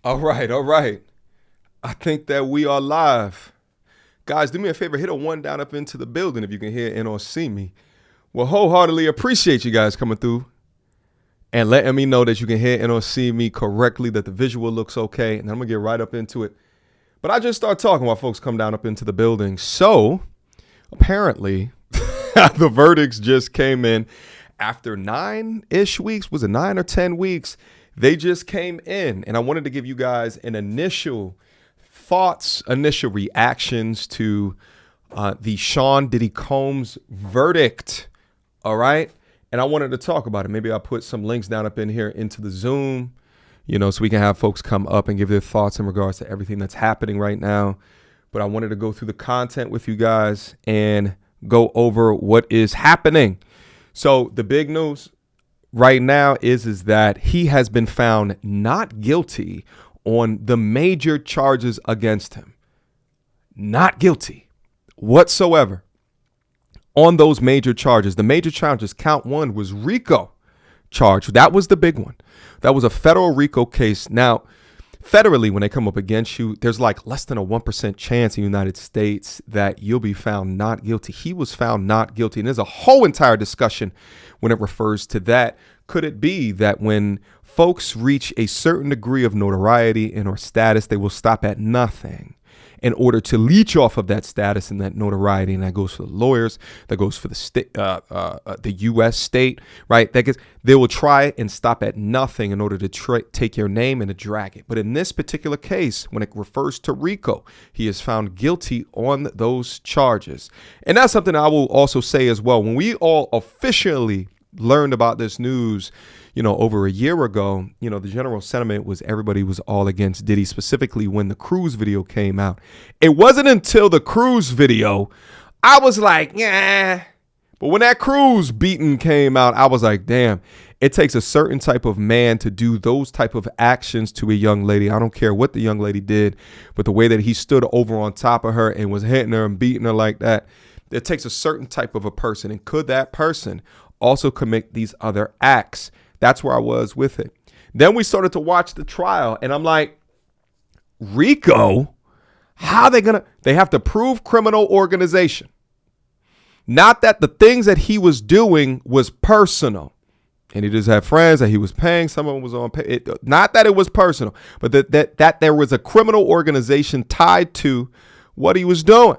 All right, all right. I think that we are live. Guys, do me a favor, hit a one down up into the building if you can hear and or see me. Well, wholeheartedly appreciate you guys coming through and letting me know that you can hear and or see me correctly, that the visual looks okay, and I'm gonna get right up into it. But I just start talking while folks come down up into the building. So apparently the verdicts just came in after 9-ish weeks. Was it 9 or 10 weeks? They just came in, and I wanted to give you guys an initial thoughts, initial reactions to the Sean Diddy Combs verdict. All right. And I wanted to talk about it. Maybe I'll put some links down up in here into the Zoom, so we can have folks come up and give their thoughts in regards to everything that's happening right now. But I wanted to go through the content with you guys and go over what is happening. So the big news right now is that he has been found not guilty on the major charges against him. Not guilty whatsoever on those major charges. The major charges, count one was RICO charge. That was the big one. That was a federal RICO case. Now, federally, when they come up against you, there's like less than a 1% chance in the United States that you'll be found not guilty. He was found not guilty. And there's a whole entire discussion when it refers to that. Could it be that when folks reach a certain degree of notoriety and or status, they will stop at nothing in order to leech off of that status and that notoriety? And that goes for the lawyers, that goes for the state, the U.S. state, right? They will try and stop at nothing in order to take your name and to drag it. But in this particular case, when it refers to RICO, he is found guilty on those charges. And that's something I will also say as well. When we all officially learned about this news, over a year ago, the general sentiment was everybody was all against Diddy, specifically when the Cruise video came out. It wasn't until the Cruise video I was like, yeah. But when that Cruise beating came out, I was like, damn, it takes a certain type of man to do those type of actions to a young lady. I don't care what the young lady did, but the way that he stood over on top of her and was hitting her and beating her like that, it takes a certain type of a person. And could that person also commit these other acts? That's where I was with it. Then we started to watch the trial, and I'm like, RICO? How they have to prove criminal organization. Not that the things that he was doing was personal. And he just had friends that he was paying. Some of them was on pay. Not that it was personal, but that there was a criminal organization tied to what he was doing.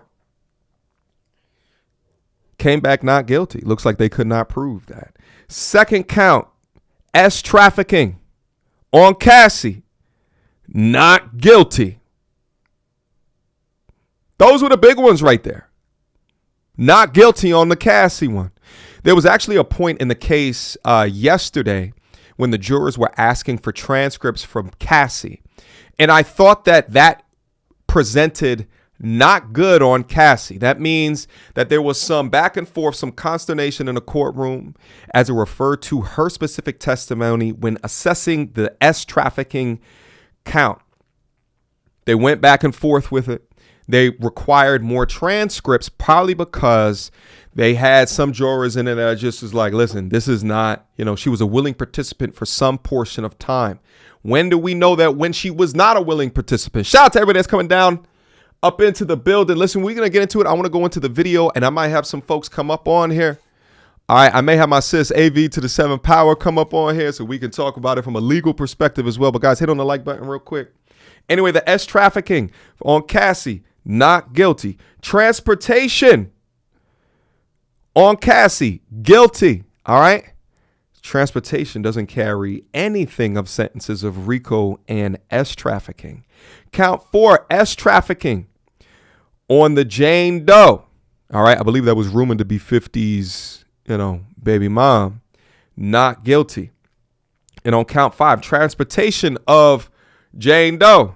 Came back not guilty. Looks like they could not prove that. Second count, trafficking on Cassie, not guilty. Those were the big ones right there. Not guilty on the Cassie one. There was actually a point in the case yesterday when the jurors were asking for transcripts from Cassie. And I thought that presented not good on Cassie. That means that there was some back and forth, some consternation in the courtroom as it referred to her specific testimony when assessing the trafficking count. They went back and forth with it. They required more transcripts, probably because they had some jurors in it that just was like, listen, this is not, she was a willing participant for some portion of time. When do we know that when she was not a willing participant? Shout out to everybody that's coming down up into the building. Listen, we're going to get into it. I want to go into the video, and I might have some folks come up on here. All right, I may have my sis AV to the 7 Power come up on here so we can talk about it from a legal perspective as well. But guys, hit on the like button real quick. Anyway, the trafficking on Cassie, not guilty. Transportation on Cassie, guilty. All right. Transportation doesn't carry anything of sentences of RICO and trafficking. Count 4, trafficking on the Jane Doe. All right. I believe that was rumored to be 50's, baby mom. Not guilty. And on count 5, transportation of Jane Doe.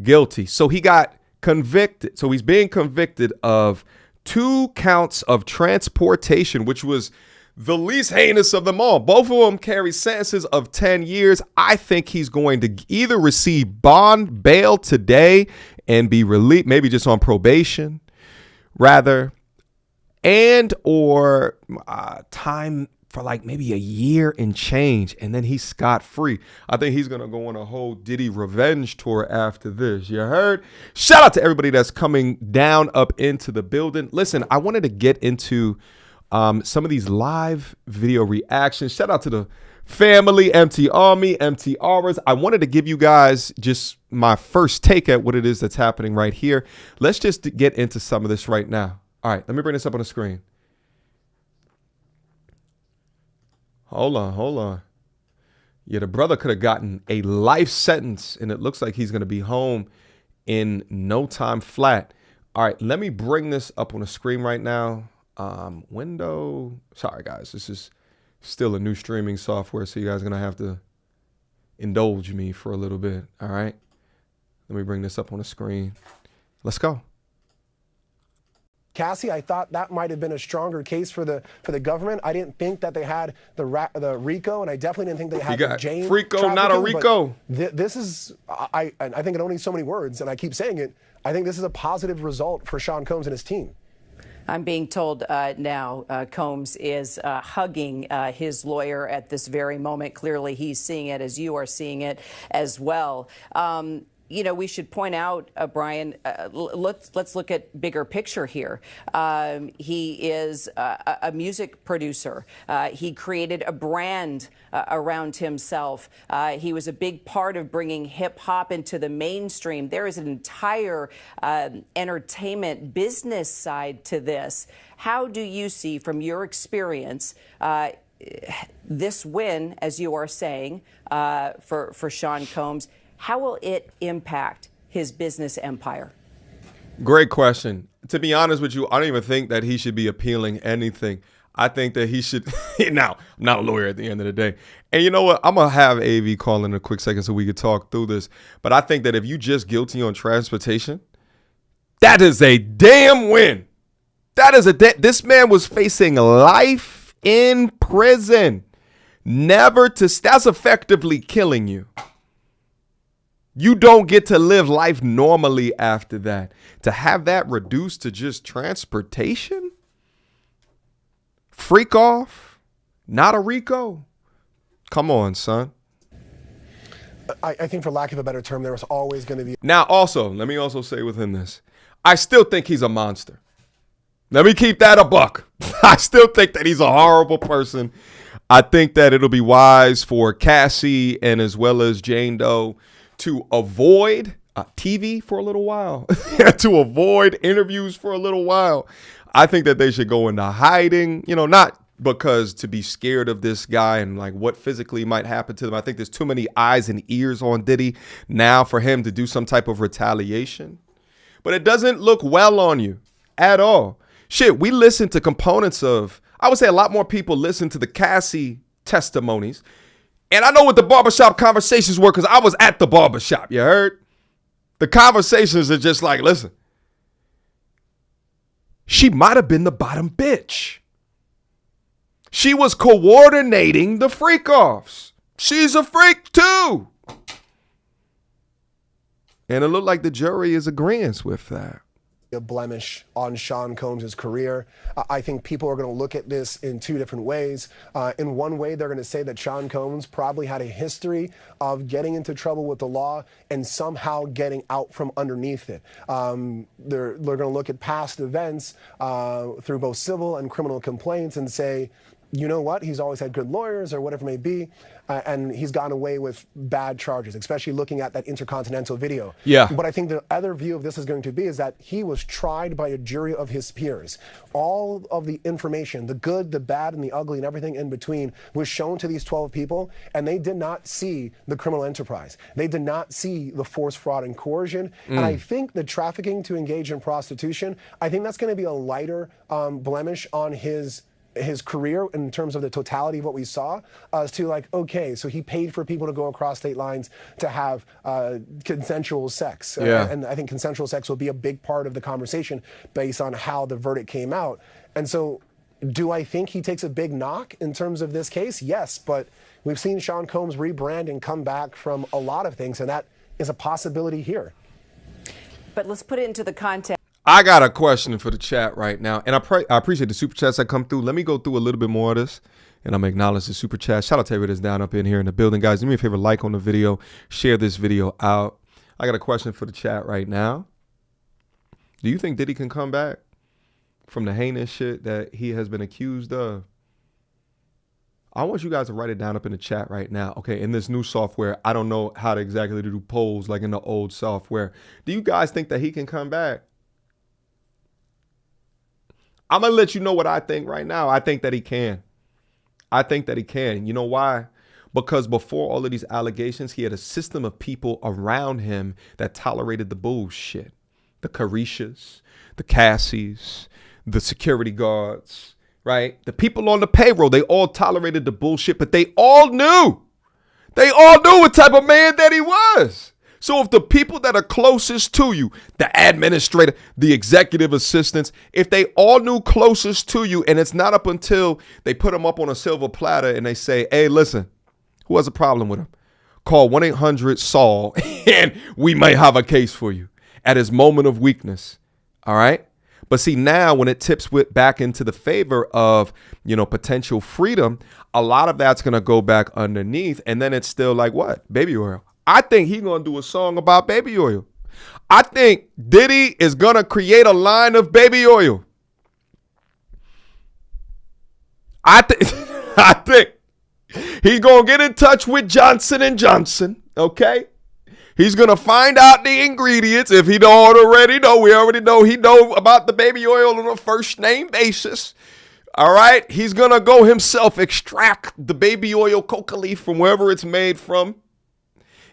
Guilty. So he got convicted. So he's being convicted of 2 counts of transportation, which was the least heinous of them all. Both of them carry sentences of 10 years. I think he's going to either receive bond bail today and be released, maybe just on probation, rather, and or time for like maybe a year and change, and then he's scot-free. I think he's gonna go on a whole Diddy revenge tour after this. You heard? Shout out to everybody that's coming down up into the building. Listen, I wanted to get into some of these live video reactions. Shout out to the family, MT Army, MTRers. I wanted to give you guys just my first take at what it is that's happening right here. Let's just get into some of this right now. All right, let me bring this up on the screen. Hold on. Yeah, the brother could have gotten a life sentence, and it looks like he's going to be home in no time flat. All right, let me bring this up on the screen right now. Window. Sorry, guys. This is still a new streaming software, so you guys are going to have to indulge me for a little bit. All right, let me bring this up on the screen. Let's go. Cassie, I thought that might have been a stronger case for the government. I didn't think that they had the RICO, and I definitely didn't think they had the Jane Frico, not a RICO. This is, I think it only needs so many words, and I keep saying it. I think this is a positive result for Sean Combs and his team. I'm being told now Combs is hugging his lawyer at this very moment. Clearly, he's seeing it as you are seeing it as well. You know, we should point out, Brian, let's look at bigger picture here. He is a music producer. He created a brand around himself. He was a big part of bringing hip hop into the mainstream. There is an entire entertainment business side to this. How do you see, from your experience, this win, as you are saying, for Sean Combs? How will it impact his business empire? Great question. To be honest with you, I don't even think that he should be appealing anything. I think that he should. Now, I'm not a lawyer at the end of the day. And you know what? I'm going to have AV call in a quick second so we could talk through this. But I think that if you just guilty on transportation, that is a damn win. That is this man was facing life in prison. That's effectively killing you. You don't get to live life normally after that. To have that reduced to just transportation? Freak off? Not a RICO? Come on, son. I think, for lack of a better term, there was always going to be. Now, also, let me also say within this, I still think he's a monster. Let me keep that a buck. I still think that he's a horrible person. I think that it'll be wise for Cassie and as well as Jane Doe to avoid TV for a little while, to avoid interviews for a little while. I think that they should go into hiding, you know, not because to be scared of this guy and like what physically might happen to them. I think there's too many eyes and ears on Diddy now for him to do some type of retaliation. But it doesn't look well on you at all. Shit, we listen to components of, I would say a lot more people listen to the Cassie testimonies. And I know what the barbershop conversations were because I was at the barbershop. You heard? The conversations are just like, listen, she might have been the bottom bitch. She was coordinating the freak-offs. She's a freak too. And it looked like the jury is agreeing with that. A blemish on Sean Combs' career. I think people are going to look at this in two different ways. In one way, they're going to say that Sean Combs probably had a history of getting into trouble with the law and somehow getting out from underneath it. They're going to look at past events through both civil and criminal complaints and say, you know what, he's always had good lawyers or whatever it may be, and he's gotten away with bad charges, especially looking at that Intercontinental video. Yeah. But I think the other view of this is going to be is that he was tried by a jury of his peers. All of the information, the good, the bad, and the ugly, and everything in between was shown to these 12 people, and they did not see the criminal enterprise. They did not see the force, fraud, and coercion. And I think the trafficking to engage in prostitution, I think that's going to be a lighter blemish on his career in terms of the totality of what we saw, as to like, okay, so he paid for people to go across state lines to have consensual sex. And I think consensual sex will be a big part of the conversation based on how the verdict came out. And so do I think he takes a big knock in terms of this case? Yes, but we've seen Sean Combs rebrand and come back from a lot of things, and that is a possibility here. But let's put it into the context. I got a question for the chat right now, and I appreciate the super chats that come through. Let me go through a little bit more of this, And I'm going to acknowledge the super chat. Shout out to everybody that's down up in here in the building. Guys, do me a favor, like on the video, share this video out. I got a question for the chat right now. Do you think Diddy can come back from the heinous shit that he has been accused of? I want you guys to write it down up in the chat right now. Okay, in this new software, I don't know how to exactly do polls like in the old software. Do you guys think that he can come back? I'm going to let you know what I think right now. I think that he can. I think that he can. You know why? Because before all of these allegations, he had a system of people around him that tolerated the bullshit. The Carishas, the Cassies, the security guards, right? The people on the payroll, they all tolerated the bullshit, but they all knew. They all knew what type of man that he was. So if the people that are closest to you, the administrator, the executive assistants, if they all knew closest to you, and it's not up until they put them up on a silver platter and they say, hey, listen, who has a problem with him? Call 1-800-SAUL and we may have a case for you at his moment of weakness. All right. But see, now when it tips back into the favor of, potential freedom, a lot of that's going to go back underneath. And then it's still like what? Baby oil. I think he's going to do a song about baby oil. I think Diddy is going to create a line of baby oil. I think he's going to get in touch with Johnson & Johnson. Okay. He's going to find out the ingredients. If he don't already know, we already know he know about the baby oil on a first name basis. All right. He's going to go himself extract the baby oil coca leaf from wherever it's made from.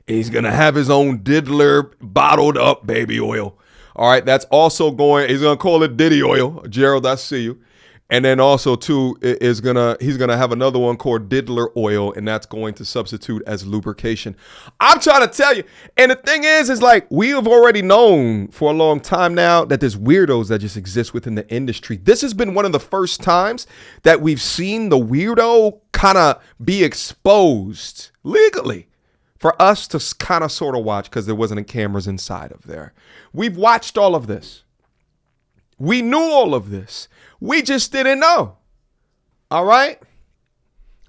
He's going to have his own diddler bottled up baby oil. All right. That's also he's going to call it Diddy oil. Gerald, I see you. And then also too he's going to have another one called diddler oil, and that's going to substitute as lubrication. I'm trying to tell you. And the thing is like we have already known for a long time now that there's weirdos that just exist within the industry. This has been one of the first times that we've seen the weirdo kind of be exposed legally. For us to kind of sort of watch because there wasn't cameras inside of there. We've watched all of this. We knew all of this. We just didn't know. All right?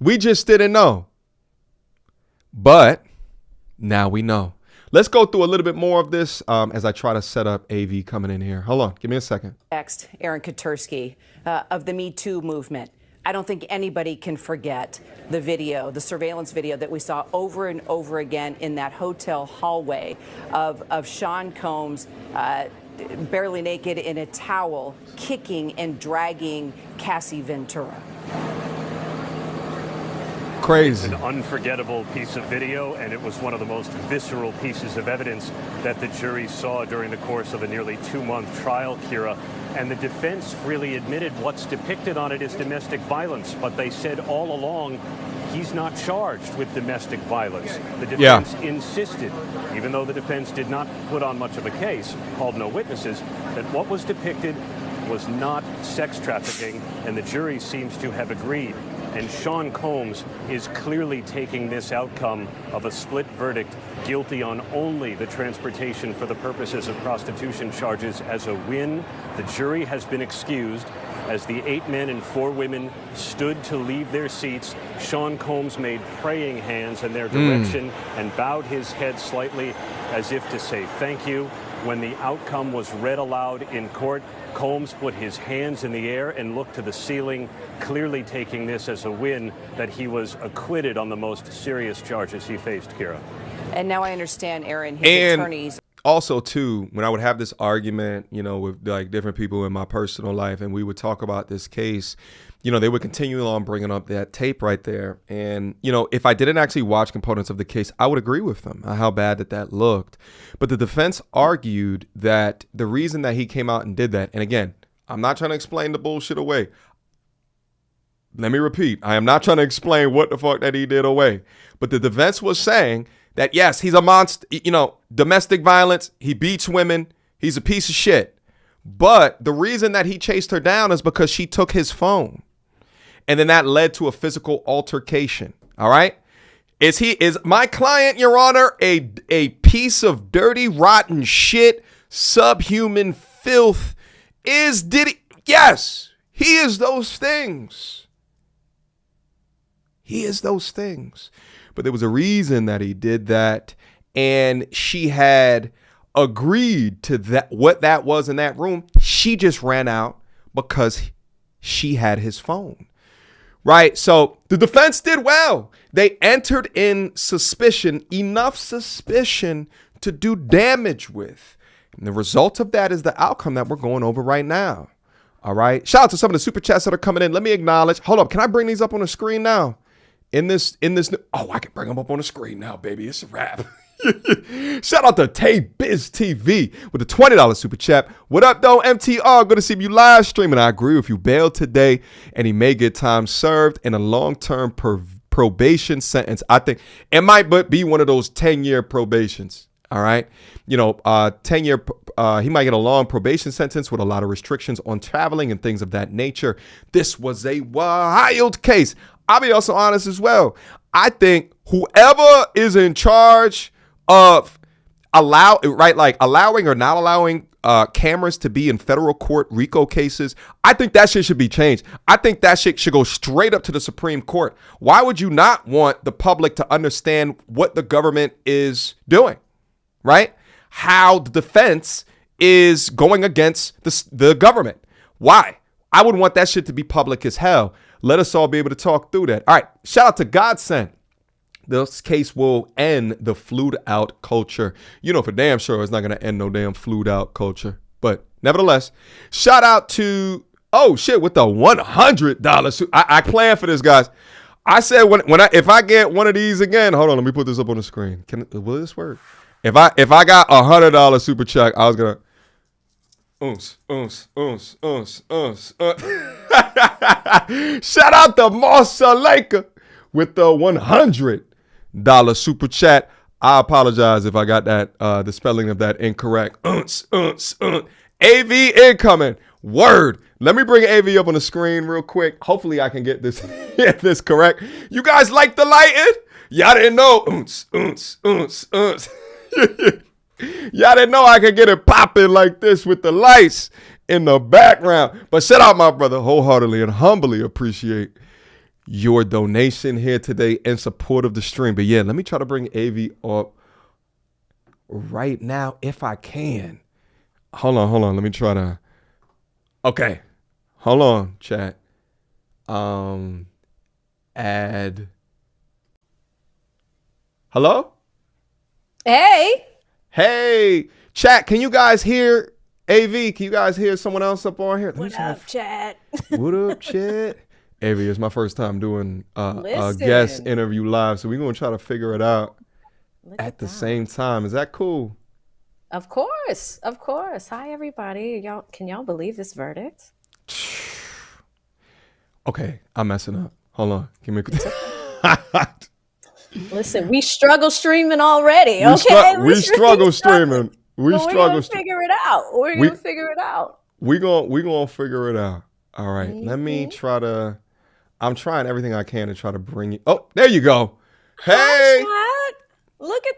We just didn't know. But now we know. Let's go through a little bit more of this as I try to set up AV coming in here. Hold on. Give me a second. Next, Aaron Katursky of the Me Too movement. I don't think anybody can forget the video, the surveillance video that we saw over and over again in that hotel hallway of Sean Combs barely naked in a towel, kicking and dragging Cassie Ventura. Crazy. An unforgettable piece of video, and it was one of the most visceral pieces of evidence that the jury saw during the course of a nearly 2-month trial, Kira. And the defense really admitted what's depicted on it is domestic violence, but they said all along he's not charged with domestic violence. The defense insisted, even though the defense did not put on much of a case, called no witnesses, that what was depicted was not sex trafficking, and the jury seems to have agreed. And Sean Combs is clearly taking this outcome of a split verdict, guilty on only the transportation for the purposes of prostitution charges, as a win. The jury has been excused. As the 8 men and 4 women stood to leave their seats, Sean Combs made praying hands in their direction and bowed his head slightly as if to say thank you. When the outcome was read aloud in court, Combs put his hands in the air and looked to the ceiling, clearly taking this as a win that he was acquitted on the most serious charges he faced, Kira. And now I understand, Aaron, his attorneys. Also, too, when I would have this argument, with like different people in my personal life, and we would talk about this case, they would continue on bringing up that tape right there. And, if I didn't actually watch components of the case, I would agree with them how bad that looked. But the defense argued that the reason that he came out and did that, and again, I'm not trying to explain the bullshit away. Let me repeat. I am not trying to explain what the fuck that he did away. But the defense was saying that, yes, he's a monster, domestic violence. He beats women. He's a piece of shit. But the reason that he chased her down is because she took his phone. And then that led to a physical altercation. All right. Is my client, Your Honor, a piece of dirty, rotten shit, subhuman filth? Is Diddy? Yes, he is those things. He is those things. But there was a reason that he did that. And she had agreed to that, what that was in that room. She just ran out because she had his phone. Right. So the defense did well. They entered in suspicion, enough suspicion to do damage with. And the result of that is the outcome that we're going over right now. All right. Shout out to some of the super chats that are coming in. Let me acknowledge. Hold up. Can I bring these up on the screen now? Oh, I can bring them up on the screen now, baby. It's a wrap. Shout out to Tay Biz TV with a $20 super chat. What up, though, MTR? Good to see you live streaming. I agree with you. Bail today, and he may get time served in a long-term probation sentence. I think it might be one of those 10-year probations. All right. 10-year, he might get a long probation sentence with a lot of restrictions on traveling and things of that nature. This was a wild case. I'll be also honest as well. I think whoever is in charge of allowing or not allowing cameras to be in federal court RICO cases, I think that shit should be changed. I think that shit should go straight up to the Supreme Court. Why would you not want the public to understand what the government is doing, right? How the defense is going against the government. Why? I would want that shit to be public as hell. Let us all be able to talk through that. All right. Shout out to Godsend. This case will end the flued out culture. You know, for damn sure it's not going to end no damn flued out culture. But nevertheless, shout out to, with the $100. I planned for this, guys. I said if I get one of these again, hold on, let me put this up on the screen. Will this work? If I got $100 super check, I was gonna Shout out to Marsa Laker with the $100 super chat. I apologize if I got that the spelling of that incorrect. AV incoming. Word. Let me bring AV up on the screen real quick. Hopefully I can get this correct. You guys like the lighting? Y'all didn't know. Y'all didn't know I could get it popping like this with the lights in the background. But shout out my brother, wholeheartedly and humbly appreciate your donation here today in support of the stream. But yeah, let me try to bring AV up right now if I can. Hold on. Let me try to. Okay. Hold on, chat. Add. Hello? Hey, chat, can you guys hear AV? Can you guys hear someone else up on here? What up, chat? What up, chat? AV, it's my first time doing a guest interview live, so we're going to try to figure it out at the same time. Is that cool? Of course. Hi, everybody. Can y'all believe this verdict? Okay, I'm messing up. Hold on. Give me a Listen, we struggle streaming already, we okay? We struggle streaming. We're gonna figure it out. We're gonna figure it out. We're gonna figure it out. All right. Let me try to. I'm trying everything I can to try to bring you. Oh, there you go. Hey. Hi, look at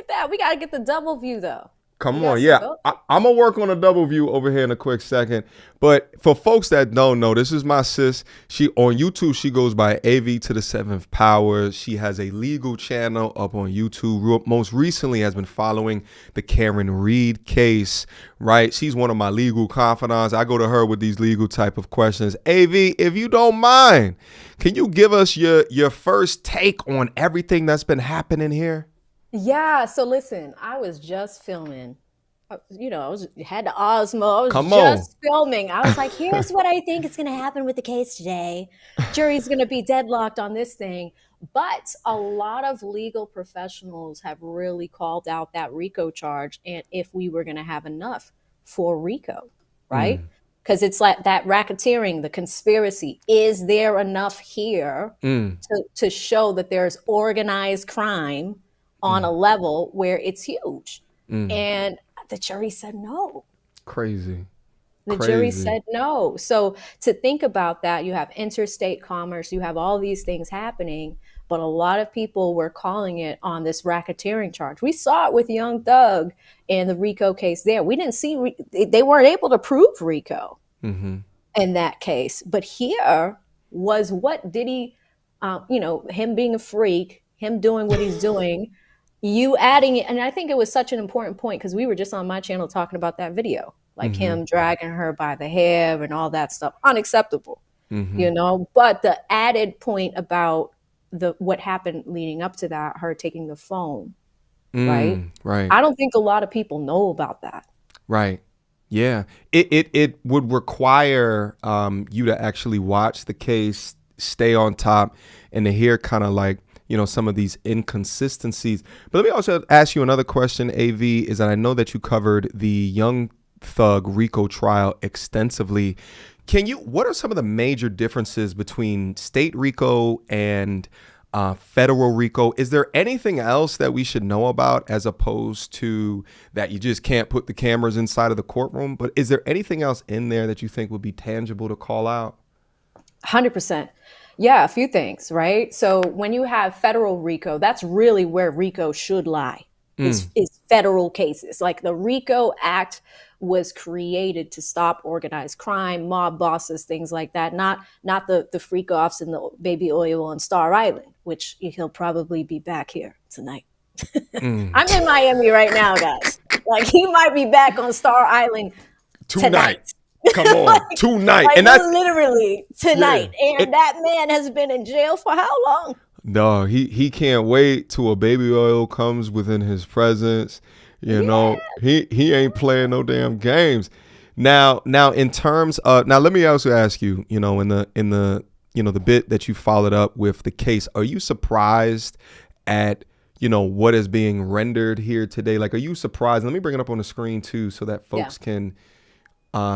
that. We gotta get the double view though. Come on, yeah. I'm going to work on a double view over here in a quick second. But for folks that don't know, this is my sis. She on YouTube, she goes by AV to the 7th Power. She has a legal channel up on YouTube. Most recently has been following the Karen Reed case, right? She's one of my legal confidants. I go to her with these legal type of questions. AV, if you don't mind, can you give us your first take on everything that's been happening here? Yeah, so listen, I was just filming. Had the Osmo. I was just filming. I was like, here's what I think is going to happen with the case today. Jury's going to be deadlocked on this thing. But a lot of legal professionals have really called out that RICO charge and if we were going to have enough for RICO, right? Because it's like that racketeering, the conspiracy. Is there enough here to show that there's organized crime on a level where it's huge? And the jury said no. Crazy. The jury said no. So to think about that, you have interstate commerce, you have all these things happening, but a lot of people were calling it on this racketeering charge. We saw it with Young Thug in the RICO case there. We didn't see, they weren't able to prove RICO in that case. But here was what Diddy him being a freak, him doing what he's doing, you adding it. And I think it was such an important point because we were just on my channel talking about that video, like him dragging her by the hair and all that stuff. Unacceptable, but the added point about what happened leading up to that, her taking the phone, right? Right. I don't think a lot of people know about that. Right. Yeah. It would require you to actually watch the case, stay on top, and to hear kind of like, some of these inconsistencies. But let me also ask you another question, AV, is that I know that you covered the Young Thug RICO trial extensively. What are some of the major differences between state RICO and federal RICO? Is there anything else that we should know about as opposed to that you just can't put the cameras inside of the courtroom? But is there anything else in there that you think would be tangible to call out? 100%. Yeah, a few things, right? So when you have federal RICO, that's really where RICO should lie. Is federal cases. Like the RICO Act was created to stop organized crime, mob bosses, things like that. Not the freak offs and the baby oil on Star Island, which he'll probably be back here tonight. I'm in Miami right now, guys. Like he might be back on Star Island tonight. Come on, tonight. Like, and that's literally tonight. Yeah. And that man has been in jail for how long? No, he can't wait till a baby oil comes within his presence. He ain't playing no damn games. Now in terms of, now let me also ask you, in the the bit that you followed up with the case, are you surprised at what is being rendered here today? Like, are you surprised? Let me bring it up on the screen too, so that folks can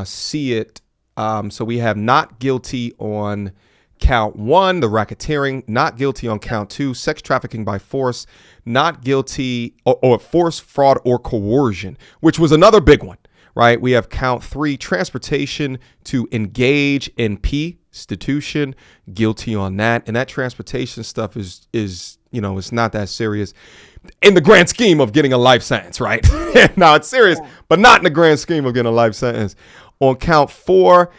see it. So we have not guilty on count 1, the racketeering, not guilty on count 2, sex trafficking by force, not guilty or force, fraud, or coercion, which was another big one, right? We have count 3, transportation to engage in prostitution, guilty on that. And that transportation stuff is it's not that serious in the grand scheme of getting a life sentence, right? Now it's serious, but not in the grand scheme of getting a life sentence. On count 4,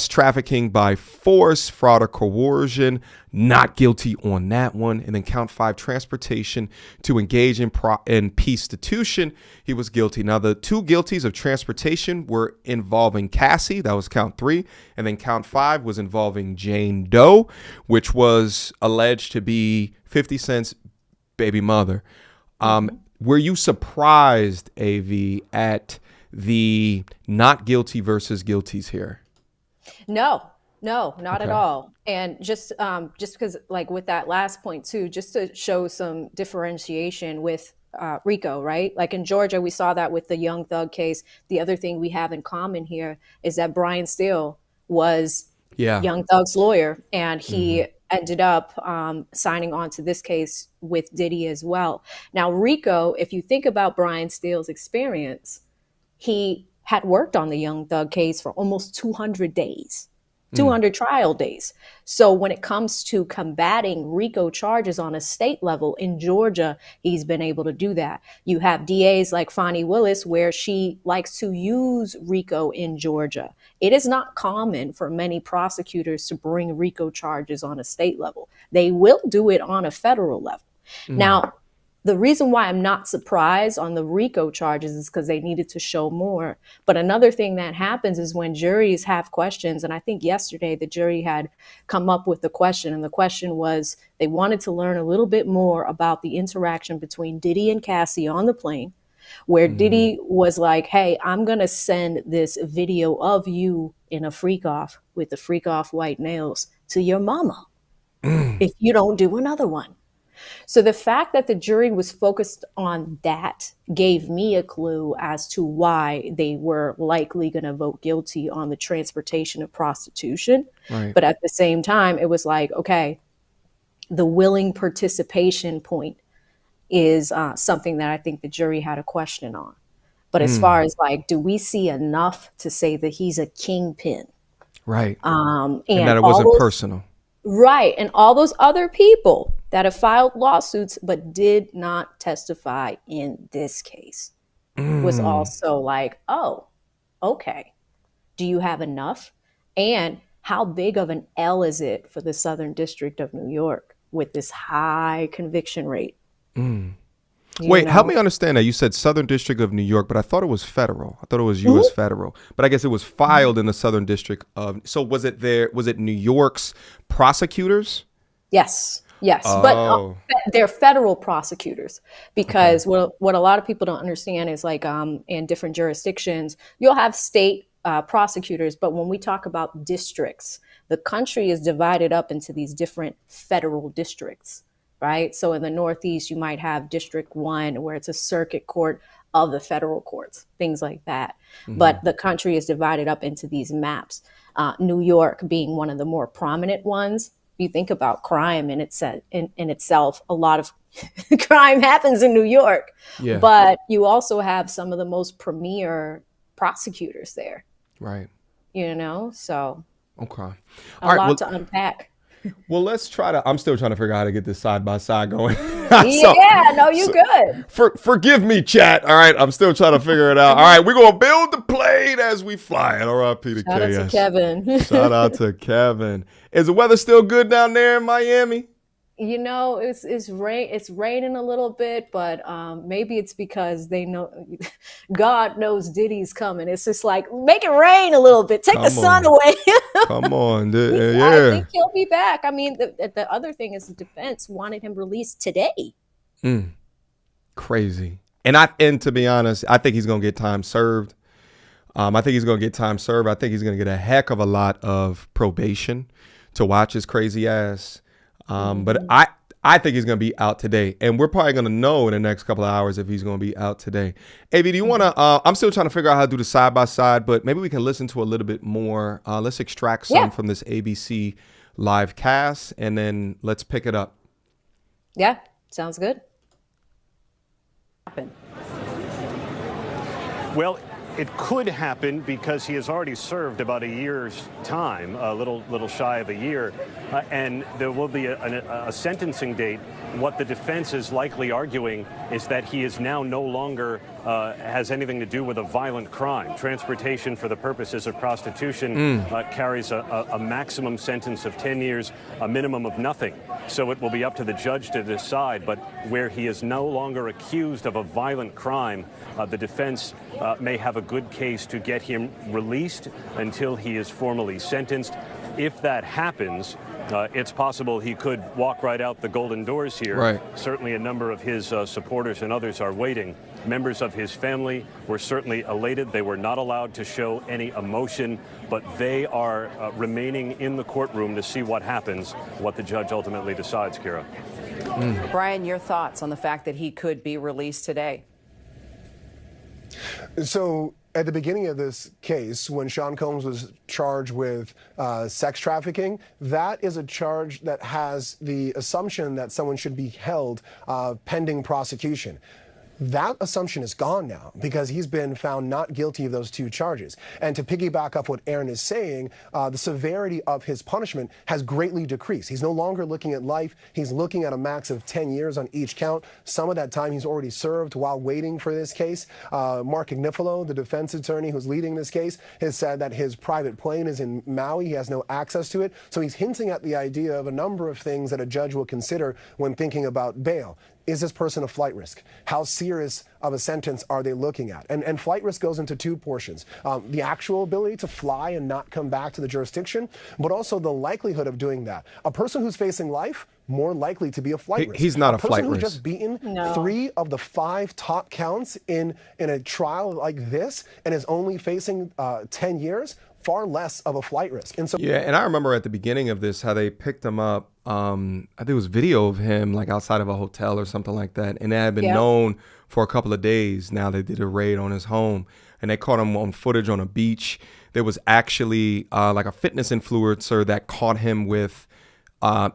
trafficking by force, fraud, or coercion, not guilty on that one. And then count 5, transportation to engage in prostitution, he was guilty. Now the 2 guilties of transportation were involving Cassie, that was count 3, and then count 5 was involving Jane Doe, which was alleged to be 50 Cent's baby mother. Were you surprised, AV, at the not guilty versus guilties here? No, not at all. And just because, like with that last point too, just to show some differentiation with RICO, right? Like in Georgia, we saw that with the Young Thug case. The other thing we have in common here is that Brian Steele was Young Thug's lawyer, and he ended up signing on to this case with Diddy as well. Now, RICO, if you think about Brian Steele's experience, he had worked on the Young Thug case for almost 200 days, 200 trial days. So when it comes to combating RICO charges on a state level in Georgia, he's been able to do that. You have DAs like Fonnie Willis, where she likes to use RICO in Georgia. It is not common for many prosecutors to bring RICO charges on a state level. They will do it on a federal level. Now, the reason why I'm not surprised on the RICO charges is because they needed to show more. But another thing that happens is when juries have questions, and I think yesterday the jury had come up with the question, and the question was they wanted to learn a little bit more about the interaction between Diddy and Cassie on the plane, where Diddy was like, hey, I'm going to send this video of you in a freak off with the freak off white nails to your mama if you don't do another one. So the fact that the jury was focused on that gave me a clue as to why they were likely going to vote guilty on the transportation of prostitution. Right. But at the same time, it was like, okay, the willing participation point is something that I think the jury had a question on. But as far as like, do we see enough to say that he's a kingpin? Right. And that it wasn't personal. Right. And all those other people that have filed lawsuits but did not testify in this case was also like, oh, okay. Do you have enough? And how big of an L is it for the Southern District of New York? with this high conviction rate. Wait, help me understand that. You said Southern District of New York, but I thought it was federal. I thought it was U.S. federal, but I guess it was filed in the Southern District of. So was it New York's prosecutors? Yes. Oh. But they're federal prosecutors, because what a lot of people don't understand is, like, in different jurisdictions, you'll have state prosecutors, but when we talk about districts, the country is divided up into these different federal districts, right? So in the Northeast, you might have District 1, where it's a circuit court of the federal courts, things like that. But the country is divided up into these maps. New York being one of the more prominent ones. You think about crime in itself, a lot of crime happens in New York, but you also have some of the most premier prosecutors there. Right. So okay. A lot to unpack. Well, let's try to. I'm still trying to figure out how to get this side by side going. Good. Forgive me, chat. All right, I'm still trying to figure it out. All right, we're gonna build the plane as we fly it. R.I.P. to Shout out to Kevin. Shout out to Kevin. Is the weather still good down there in Miami? It's raining a little bit, but maybe it's because they know God knows Diddy's coming. It's just like, make it rain a little bit, take the sun away. Come on, I think he'll be back. I mean, the other thing is the defense wanted him released today. Crazy. And to be honest, I think he's gonna get time served. I think he's gonna get time served. I think he's gonna get a heck of a lot of probation to watch his crazy ass. But I think he's going to be out today, and we're probably going to know in the next couple of hours if he's going to be out today. AV, do you want to, I'm still trying to figure out how to do the side by side, but maybe we can listen to a little bit more. Let's extract some from this ABC live cast, and then let's pick it up. Yeah, sounds good. Well, it could happen because he has already served about a year's time, a little shy of a year, and there will be a sentencing date. What the defense is likely arguing is that he is now no longer has anything to do with a violent crime. Transportation for the purposes of prostitution carries a maximum sentence of 10 years, a minimum of nothing. So it will be up to the judge to decide. But where he is no longer accused of a violent crime, the defense may have a good case to get him released until he is formally sentenced. If that happens, it's possible he could walk right out the golden doors here. Right. Certainly a number of his supporters and others are waiting. Members of his family were certainly elated. They were not allowed to show any emotion, but they are remaining in the courtroom to see what happens, what the judge ultimately decides, Kira. Brian, your thoughts on the fact that he could be released today? So at the beginning of this case, when Sean Combs was charged with sex trafficking, that is a charge that has the assumption that someone should be held pending prosecution. That assumption is gone now because he's been found not guilty of those two charges. And to piggyback up what Aaron is saying, the severity of his punishment has greatly decreased. He's no longer looking at life. He's looking at a max of 10 years on each count. Some of that time he's already served while waiting for this case. Mark Ignifilo, the defense attorney who's leading this case, has said that his private plane is in Maui. He has no access to it. So he's hinting at the idea of a number of things that a judge will consider when thinking about bail. Is this person a flight risk? How serious of a sentence are they looking at? And flight risk goes into two portions. The actual ability to fly and not come back to the jurisdiction, but also the likelihood of doing that. A person who's facing life, more likely to be a flight risk. He's not a flight person who's risk. just beaten 3 of the 5 top counts in a trial like this and is only facing 10 years, far less of a flight risk. And so and I remember at the beginning of this how they picked him up. I think it was video of him like outside of a hotel or something like that, and it had been known for a couple of days. Now they did a raid on his home, and they caught him on footage on a beach. There was actually like a fitness influencer that caught him with. Or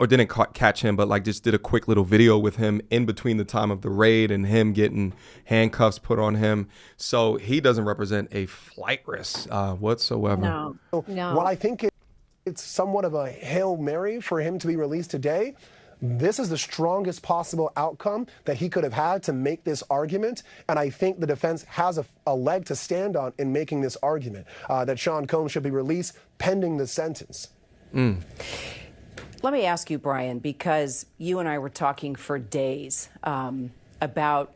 didn't catch him, but like just did a quick little video with him in between the time of the raid and him getting handcuffs put on him. So he doesn't represent a flight risk whatsoever. No. While I think it's somewhat of a Hail Mary for him to be released today, this is the strongest possible outcome that he could have had to make this argument. And I think the defense has a leg to stand on in making this argument that Sean Combs should be released pending the sentence. Let me ask you, Brian, because you and I were talking for days about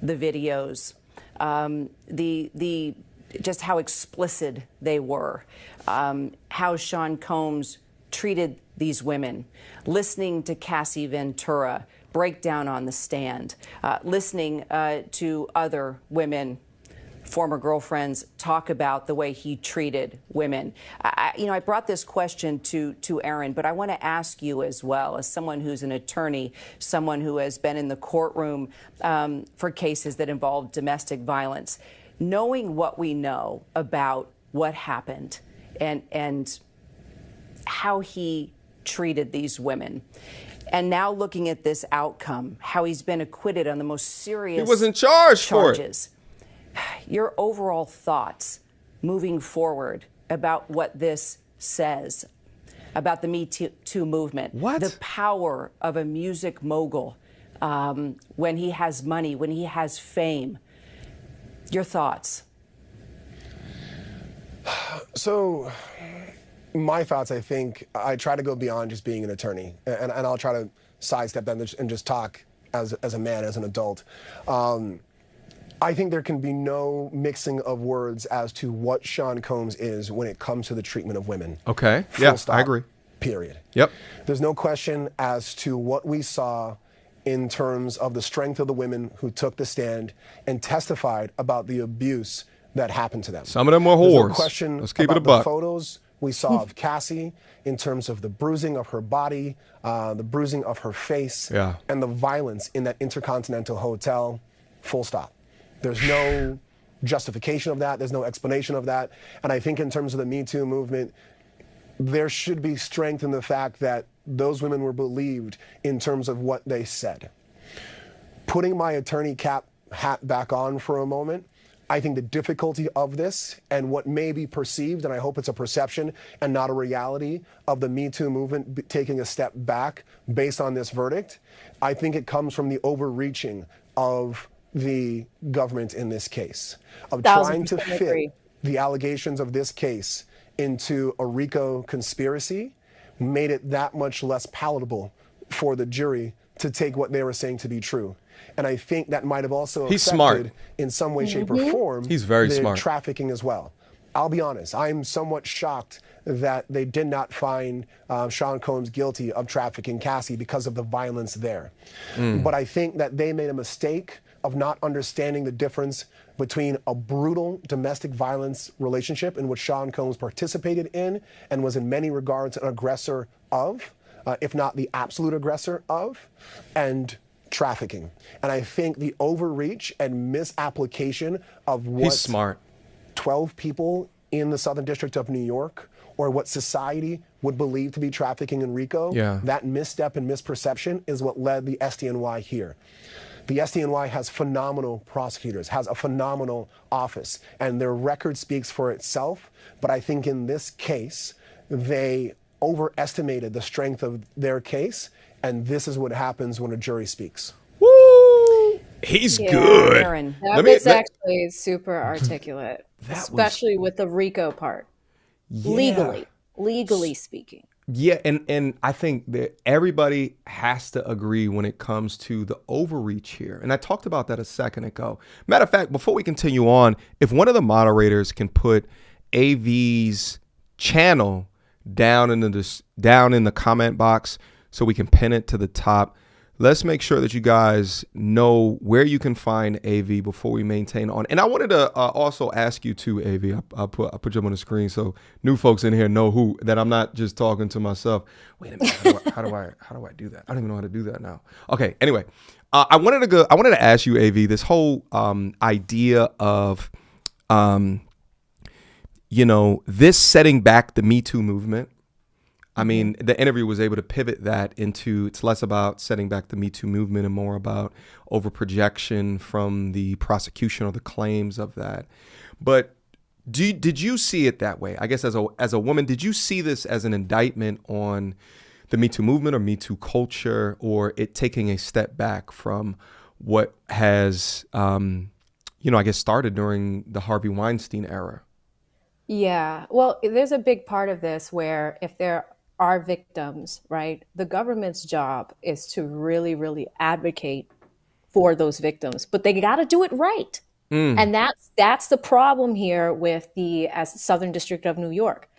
the videos, the just how explicit they were, how Sean Combs treated these women, listening to Cassie Ventura break down on the stand, listening to other women, former girlfriends, talk about the way he treated women. I brought this question to Aaron, but I want to ask you as well, as someone who's an attorney, someone who has been in the courtroom for cases that involve domestic violence, knowing what we know about what happened and how he treated these women, and now looking at this outcome, how he's been acquitted on the most serious He wasn't charged charges. for it. Your overall thoughts moving forward about what this says about the Me Too movement, What? the power of a music mogul when he has money, when he has fame. Your thoughts? So my thoughts, I think, I try to go beyond just being an attorney, and I'll try to sidestep them and just talk as a man, as an adult. I think there can be no mixing of words as to what Sean Combs is when it comes to the treatment of women. Okay. Full Yeah, stop, I agree. Period. Yep. There's no question as to what we saw in terms of the strength of the women who took the stand and testified about the abuse that happened to them. Some of them were There's whores. no question Let's keep about it a buck. the photos we saw of Cassie in terms of the bruising of her body, the bruising of her face, Yeah. and the violence in that Intercontinental Hotel. Full stop. There's no justification of that. There's no explanation of that. And I think in terms of the Me Too movement, there should be strength in the fact that those women were believed in terms of what they said. Putting my attorney hat back on for a moment, I think the difficulty of this and what may be perceived, and I hope it's a perception and not a reality, of the Me Too movement taking a step back based on this verdict, I think it comes from the overreaching of the government in this case, of trying to 1000% fit agree. the allegations of this case into a RICO conspiracy, made it that much less palatable for the jury to take what they were saying to be true. And I think that might have also He's affected, smart. in some way, shape, or form, He's very the smart. trafficking as well. I'll be honest, I'm somewhat shocked that they did not find Sean Combs guilty of trafficking Cassie because of the violence there. But I think that they made a mistake of not understanding the difference between a brutal domestic violence relationship in which Sean Combs participated in and was in many regards an aggressor of, if not the absolute aggressor of, and trafficking. And I think the overreach and misapplication of what He's smart. 12 people in the Southern District of New York, or what society would believe to be trafficking in RICO, Yeah. that misstep and misperception is what led the SDNY here. The SDNY has phenomenal prosecutors, has a phenomenal office, and their record speaks for itself. But I think in this case, they overestimated the strength of their case, and this is what happens when a jury speaks. Woo! He's Yeah, good. Aaron. That was actually super articulate, especially with the RICO part. Yeah. Legally speaking. Yeah, and I think that everybody has to agree when it comes to the overreach here. And I talked about that a second ago. Matter of fact, before we continue on, if one of the moderators can put AV's channel down in the comment box so we can pin it to the top. Let's make sure that you guys know where you can find AV before we maintain on. And I wanted to also ask you too, AV. I'll put you up on the screen so new folks in here know that I'm not just talking to myself. Wait a minute, how do I do that? I don't even know how to do that now. Okay, anyway, I wanted to ask you, AV, this whole idea of this setting back the Me Too movement. I mean, the interview was able to pivot that into, it's less about setting back the Me Too movement and more about overprojection from the prosecution or the claims of that. But did you see it that way? I guess as a woman, did you see this as an indictment on the Me Too movement or Me Too culture, or it taking a step back from what has, I guess started during the Harvey Weinstein era? Yeah. Well, there's a big part of this where if there are victims, right? The government's job is to really, really advocate for those victims, but they got to do it right. And that's the problem here with the as Southern District of New York.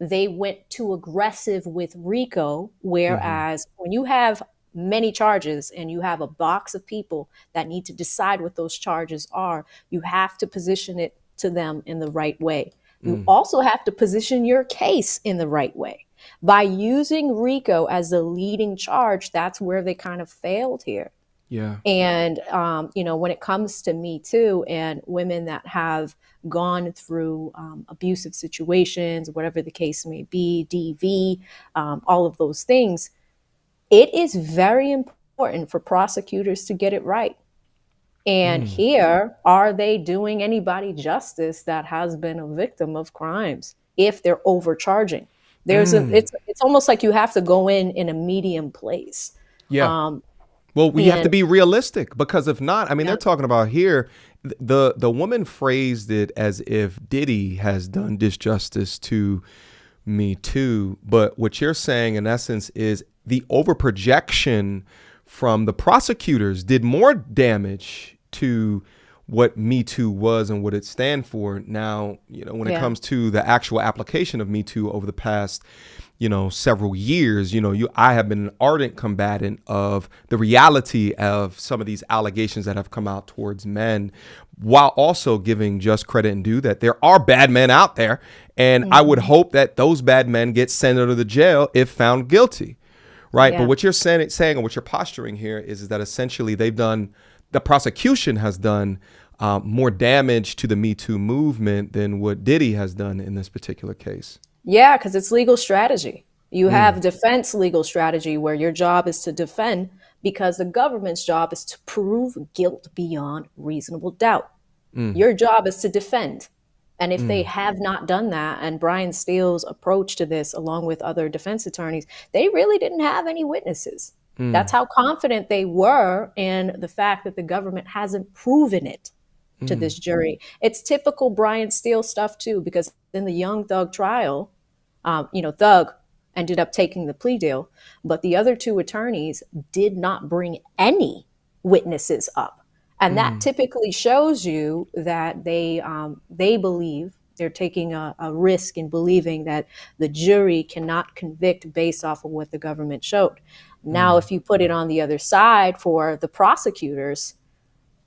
They went too aggressive with RICO, whereas when you have many charges and you have a box of people that need to decide what those charges are, you have to position it to them in the right way. You also have to position your case in the right way. By using RICO as the leading charge, that's where they kind of failed here. Yeah. And, when it comes to Me Too and women that have gone through abusive situations, whatever the case may be, DV, all of those things, it is very important for prosecutors to get it right. And here, are they doing anybody justice that has been a victim of crimes if they're overcharging? It's almost like you have to go in a medium place. Yeah. Well, we have to be realistic, because if not, I mean, they're talking about here, the woman phrased it as if Diddy has done disjustice to Me Too. But what you're saying in essence is the overprojection from the prosecutors did more damage to what Me Too was and what it stands for. Now, when it comes to the actual application of Me Too over the past, several years, I have been an ardent combatant of the reality of some of these allegations that have come out towards men, while also giving just credit and due that there are bad men out there. And I would hope that those bad men get sent out of the jail if found guilty. Right. Yeah. But what you're saying or what you're posturing here is that essentially the prosecution has done more damage to the Me Too movement than what Diddy has done in this particular case. Yeah, because it's legal strategy. You have defense legal strategy where your job is to defend, because the government's job is to prove guilt beyond reasonable doubt. Your job is to defend. And if they have not done that, and Brian Steele's approach to this, along with other defense attorneys, they really didn't have any witnesses. That's how confident they were in the fact that the government hasn't proven it to this jury. It's typical Brian Steele stuff, too, because in the Young Thug trial, Thug ended up taking the plea deal, but the other two attorneys did not bring any witnesses up. And that typically shows you that they believe they're taking a risk in believing that the jury cannot convict based off of what the government showed. Now, if you put it on the other side for the prosecutors,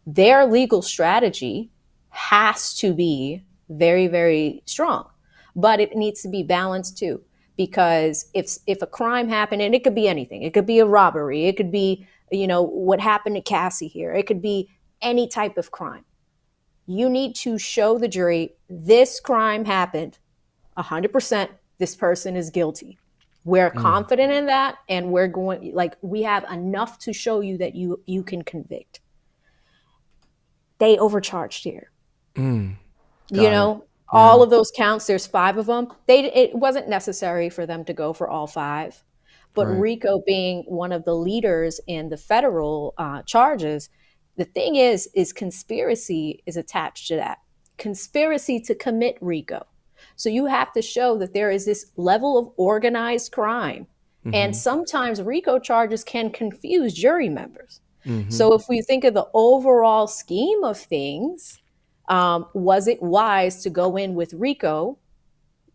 their legal strategy has to be very, very strong, but it needs to be balanced too. Because if a crime happened, and it could be anything, it could be a robbery, it could be, what happened to Cassie here, it could be any type of crime. You need to show the jury this crime happened, 100%, this person is guilty. We're confident in that, and we have enough to show you that you can convict. They overcharged here. All of those counts, there's 5 of them. It wasn't necessary for them to go for all 5. But RICO being one of the leaders in the federal charges, the thing is conspiracy is attached to that. Conspiracy to commit RICO. So you have to show that there is this level of organized crime. And sometimes RICO charges can confuse jury members. So if we think of the overall scheme of things, was it wise to go in with RICO,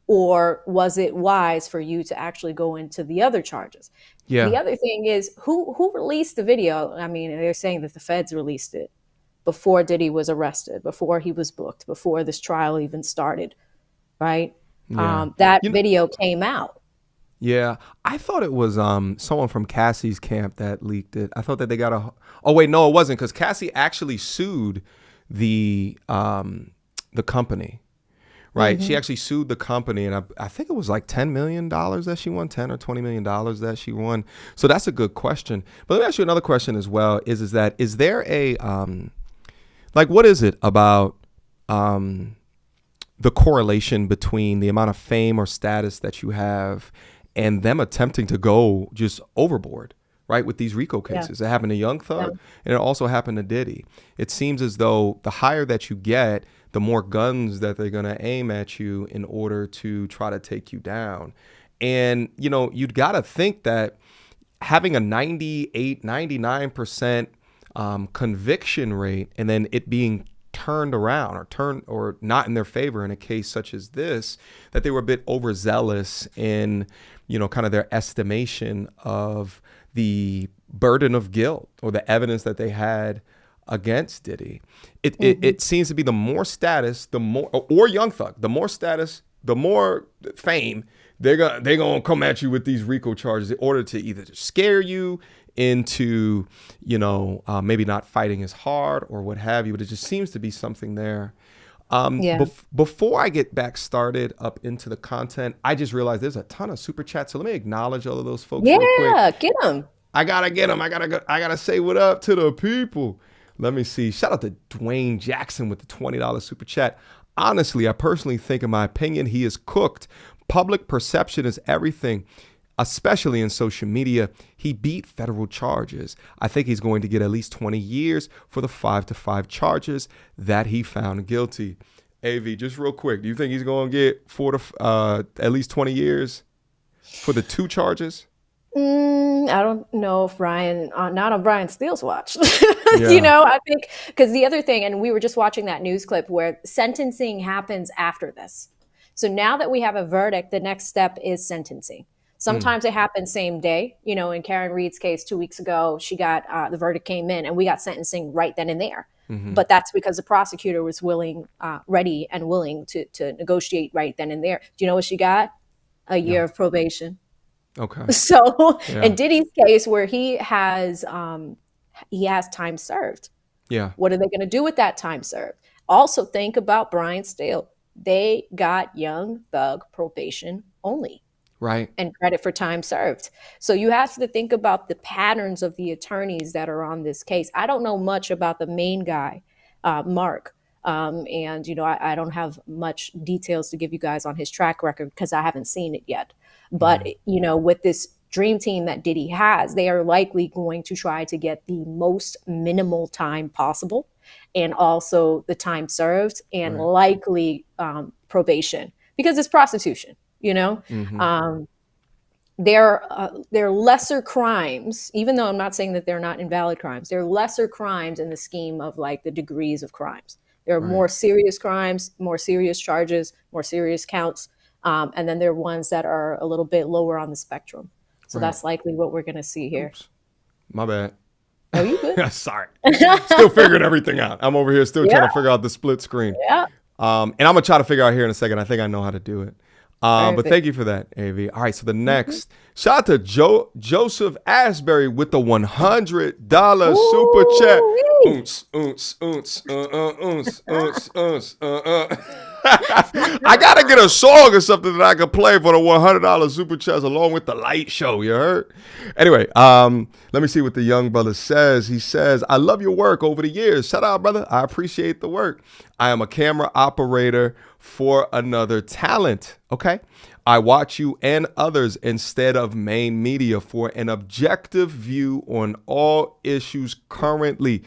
or was it wise for you to actually go into the other charges? Yeah. The other thing is who released the video? I mean, they're saying that the feds released it before Diddy was arrested, before he was booked, before this trial even started, right? Yeah. That video came out. Yeah, I thought it was someone from Cassie's camp that leaked it. I thought that they got oh wait, no, it wasn't, because Cassie actually sued the company, right? She actually sued the company, and I think it was like $10 million that she won, $10 or $20 million that she won. So that's a good question. But let me ask you another question as well. Is there a what is it about the correlation between the amount of fame or status that you have and them attempting to go just overboard, right, with these RICO cases? It happened to Young Thug, and it also happened to Diddy. It seems as though the higher that you get, the more guns that they're going to aim at you in order to try to take you down. And, you'd got to think that having a 98, 99% conviction rate and then it being turned around or not in their favor in a case such as this, that they were a bit overzealous in, kind of their estimation of the burden of guilt or the evidence that they had against Diddy. It seems to be the more status, the more, or Young Thug, the more status, the more fame, they're gonna come at you with these RICO charges in order to either scare you into, maybe not fighting as hard or what have you. But it just seems to be something there. Before I get back started up into the content, I just realized there's a ton of super chats. So let me acknowledge all of those folks real quick. Yeah, get them. I gotta get them. I gotta say what up to the people. Let me see. Shout out to Dwayne Jackson with the $20 super chat. Honestly, I personally think, in my opinion, he is cooked. Public perception is everything, especially in social media. He beat federal charges. I think he's going to get at least 20 years for the 5-5 charges that he found guilty. AV, just real quick, do you think he's going to get at least 20 years for the 2 charges? I don't know if not on Brian Steele's watch. I think, because the other thing, and we were just watching that news clip where sentencing happens after this. So now that we have a verdict, the next step is sentencing. Sometimes it happens same day. In Karen Reed's case 2 weeks ago, she got the verdict came in and we got sentencing right then and there. But that's because the prosecutor was ready and willing to negotiate right then and there. Do you know what she got? A year of probation. Okay. So in Diddy's case, where he has time served. Yeah. What are they going to do with that time served? Also think about Brian Steele. They got Young Thug probation only. Right. And credit for time served. So you have to think about the patterns of the attorneys that are on this case. I don't know much about the main guy, Mark. And I don't have much details to give you guys on his track record because I haven't seen it yet. But, with this dream team that Diddy has, they are likely going to try to get the most minimal time possible and also the time served and likely probation because it's prostitution, They're lesser crimes, even though I'm not saying that they're not invalid crimes. They're lesser crimes in the scheme of like the degrees of crimes. There are more serious crimes, more serious charges, more serious counts. And then there are ones that are a little bit lower on the spectrum. So that's likely what we're going to see here. Oops. My bad. Oh, you good? Sorry. Still figuring everything out. I'm over here still trying to figure out the split screen. Yeah. And I'm going to try to figure out here in a second. I think I know how to do it. But thank you for that, AV. All right, so the next, shout out to Joseph Asbury with the $100 super chat. I got to get a song or something that I can play for the $100 super chat along with the light show, you heard? Anyway, let me see what the young brother says. He says, I love your work over the years. Shout out, brother. I appreciate the work. I am a camera operator for another talent. Okay. I watch you and others instead of main media for an objective view on all issues currently.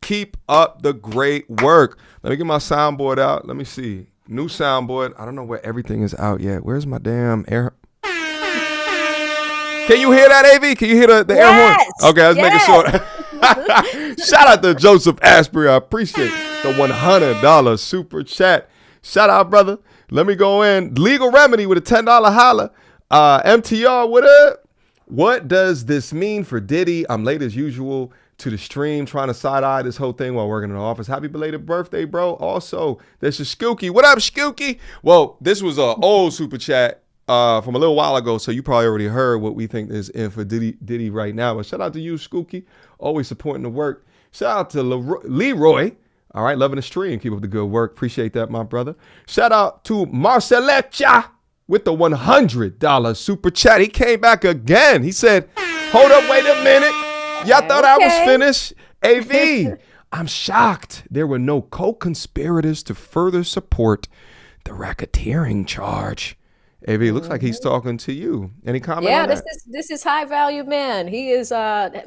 Keep up the great work. Let me get my soundboard out. Let me see. New soundboard. I don't know where everything is out yet. Where's my damn air? Can you hear that, AV? Can you hear the air horn? Okay, let's make it short. Shout out to Joseph Asbury. I appreciate the $100 super chat. Shout out, brother. Let me go in. Legal Remedy with a $10 holla. MTR, what up? What does this mean for Diddy? I'm late as usual to the stream, trying to side-eye this whole thing while working in the office. Happy belated birthday, bro. Also, there's a Skookie. What up, Skookie? Well, this was an old super chat from a little while ago, so you probably already heard what we think is in for Diddy right now. But shout out to you, Skookie, always supporting the work. Shout out to Leroy. All right, loving the stream. Keep up the good work. Appreciate that, my brother. Shout out to Marcelecha with the $100 super chat. He came back again. He said, hold up, wait a minute. Y'all thought I was finished? AV, I'm shocked there were no co-conspirators to further support the racketeering charge. AV, looks like he's talking to you. Any comment Yeah, on that? this is high value man. He has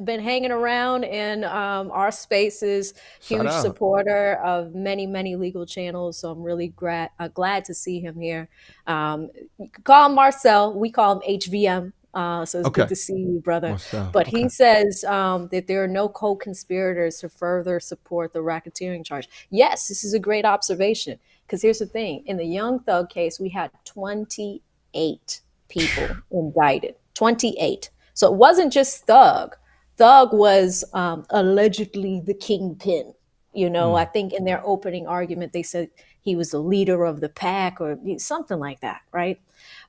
been hanging around in our spaces. Shout Huge out. supporter of many legal channels. So I'm really glad to see him here. You can call him Marcel. We call him HVM. So it's Okay. good to see you, brother. Marcel, But okay. he says that there are no co-conspirators to further support the racketeering charge. Yes, this is a great observation. Because here's the thing: in the Young Thug case, we had 28 people indicted. 28. So it wasn't just Thug. Thug was allegedly the kingpin. I think in their opening argument, they said he was the leader of the pack or something like that, right?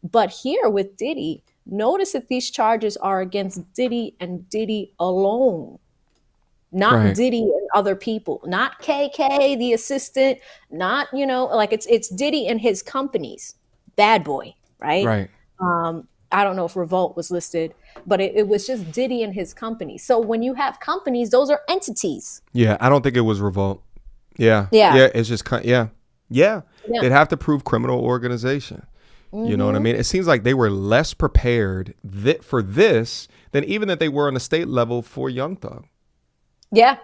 But here with Diddy, notice that these charges are against Diddy and Diddy alone, not Right. Diddy and other people, not KK, the assistant, not, like it's Diddy and his companies. Bad Boy, right? Right. I don't know if Revolt was listed, but it was just Diddy and his company. So when you have companies, those are entities. Yeah, I don't think it was Revolt. Yeah. Yeah. Yeah, it's just yeah. Yeah. They'd have to prove criminal organization. You know what I mean? It seems like they were less prepared for this than even that they were on the state level for Young Thug. Yeah.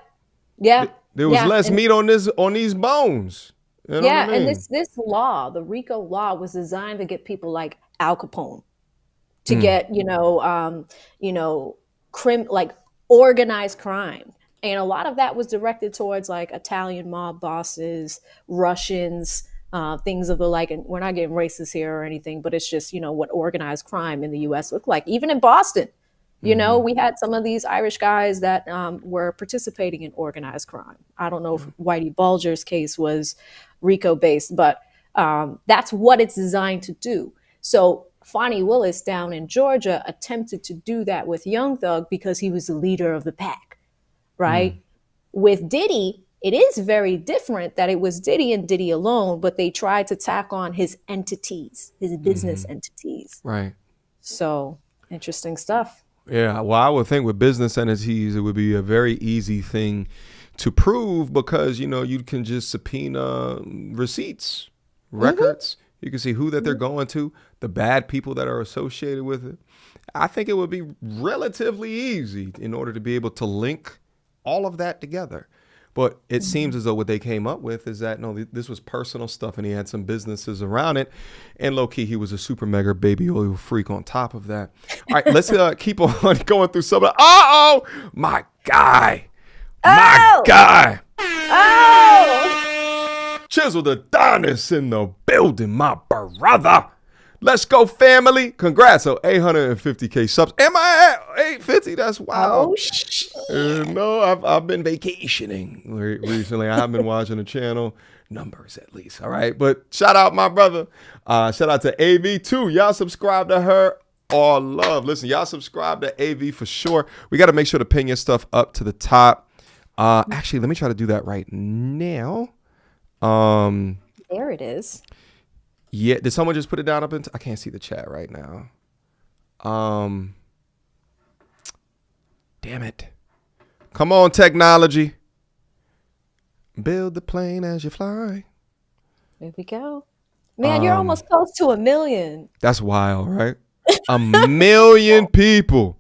Yeah. There was Yeah. less meat on these bones. You know Yeah, what I mean? and this law, the RICO law, was designed to get people like Al Capone, to get like organized crime, and a lot of that was directed towards like Italian mob bosses, Russians, things of the like. And we're not getting racist here or anything, but it's just what organized crime in the U.S. looked like. Even in Boston, we had some of these Irish guys that were participating in organized crime. I don't know if Whitey Bulger's case was RICO based, but that's what it's designed to do. So Fonnie Willis down in Georgia attempted to do that with Young Thug because he was the leader of the pack, right? With Diddy, it is very different that it was Diddy and Diddy alone, but they tried to tack on his entities, his business entities. Right. So interesting stuff. Yeah, well, I would think with business entities, it would be a very easy thing to prove because, you can just subpoena receipts, records. You can see who that they're going to, the bad people that are associated with it. I think it would be relatively easy in order to be able to link all of that together. But it seems as though what they came up with is that, no, this was personal stuff and he had some businesses around it. And low key, he was a super mega baby oil freak on top of that. All right, let's keep on going through some of the, my guy. My guy. Chisel the Adonis in the building, my brother. Let's go, family. Congrats on 850K subs. Am I at 850? That's wild. Oh, shit. No, I've been vacationing recently. I haven't been watching the channel. Numbers, at least. All right. But shout out, my brother. Shout out to AV, too. Y'all subscribe to her. All love. Listen, y'all subscribe to AV for sure. We got to make sure to pin your stuff up to the top. Actually, let me try to do that right now. There it is. Yeah, did someone just put it down up into? I can't see the chat right now. Damn it. Come on, technology. Build the plane as you fly. There we go. Man, you're almost close to 1 million. That's wild, right? 1 million people.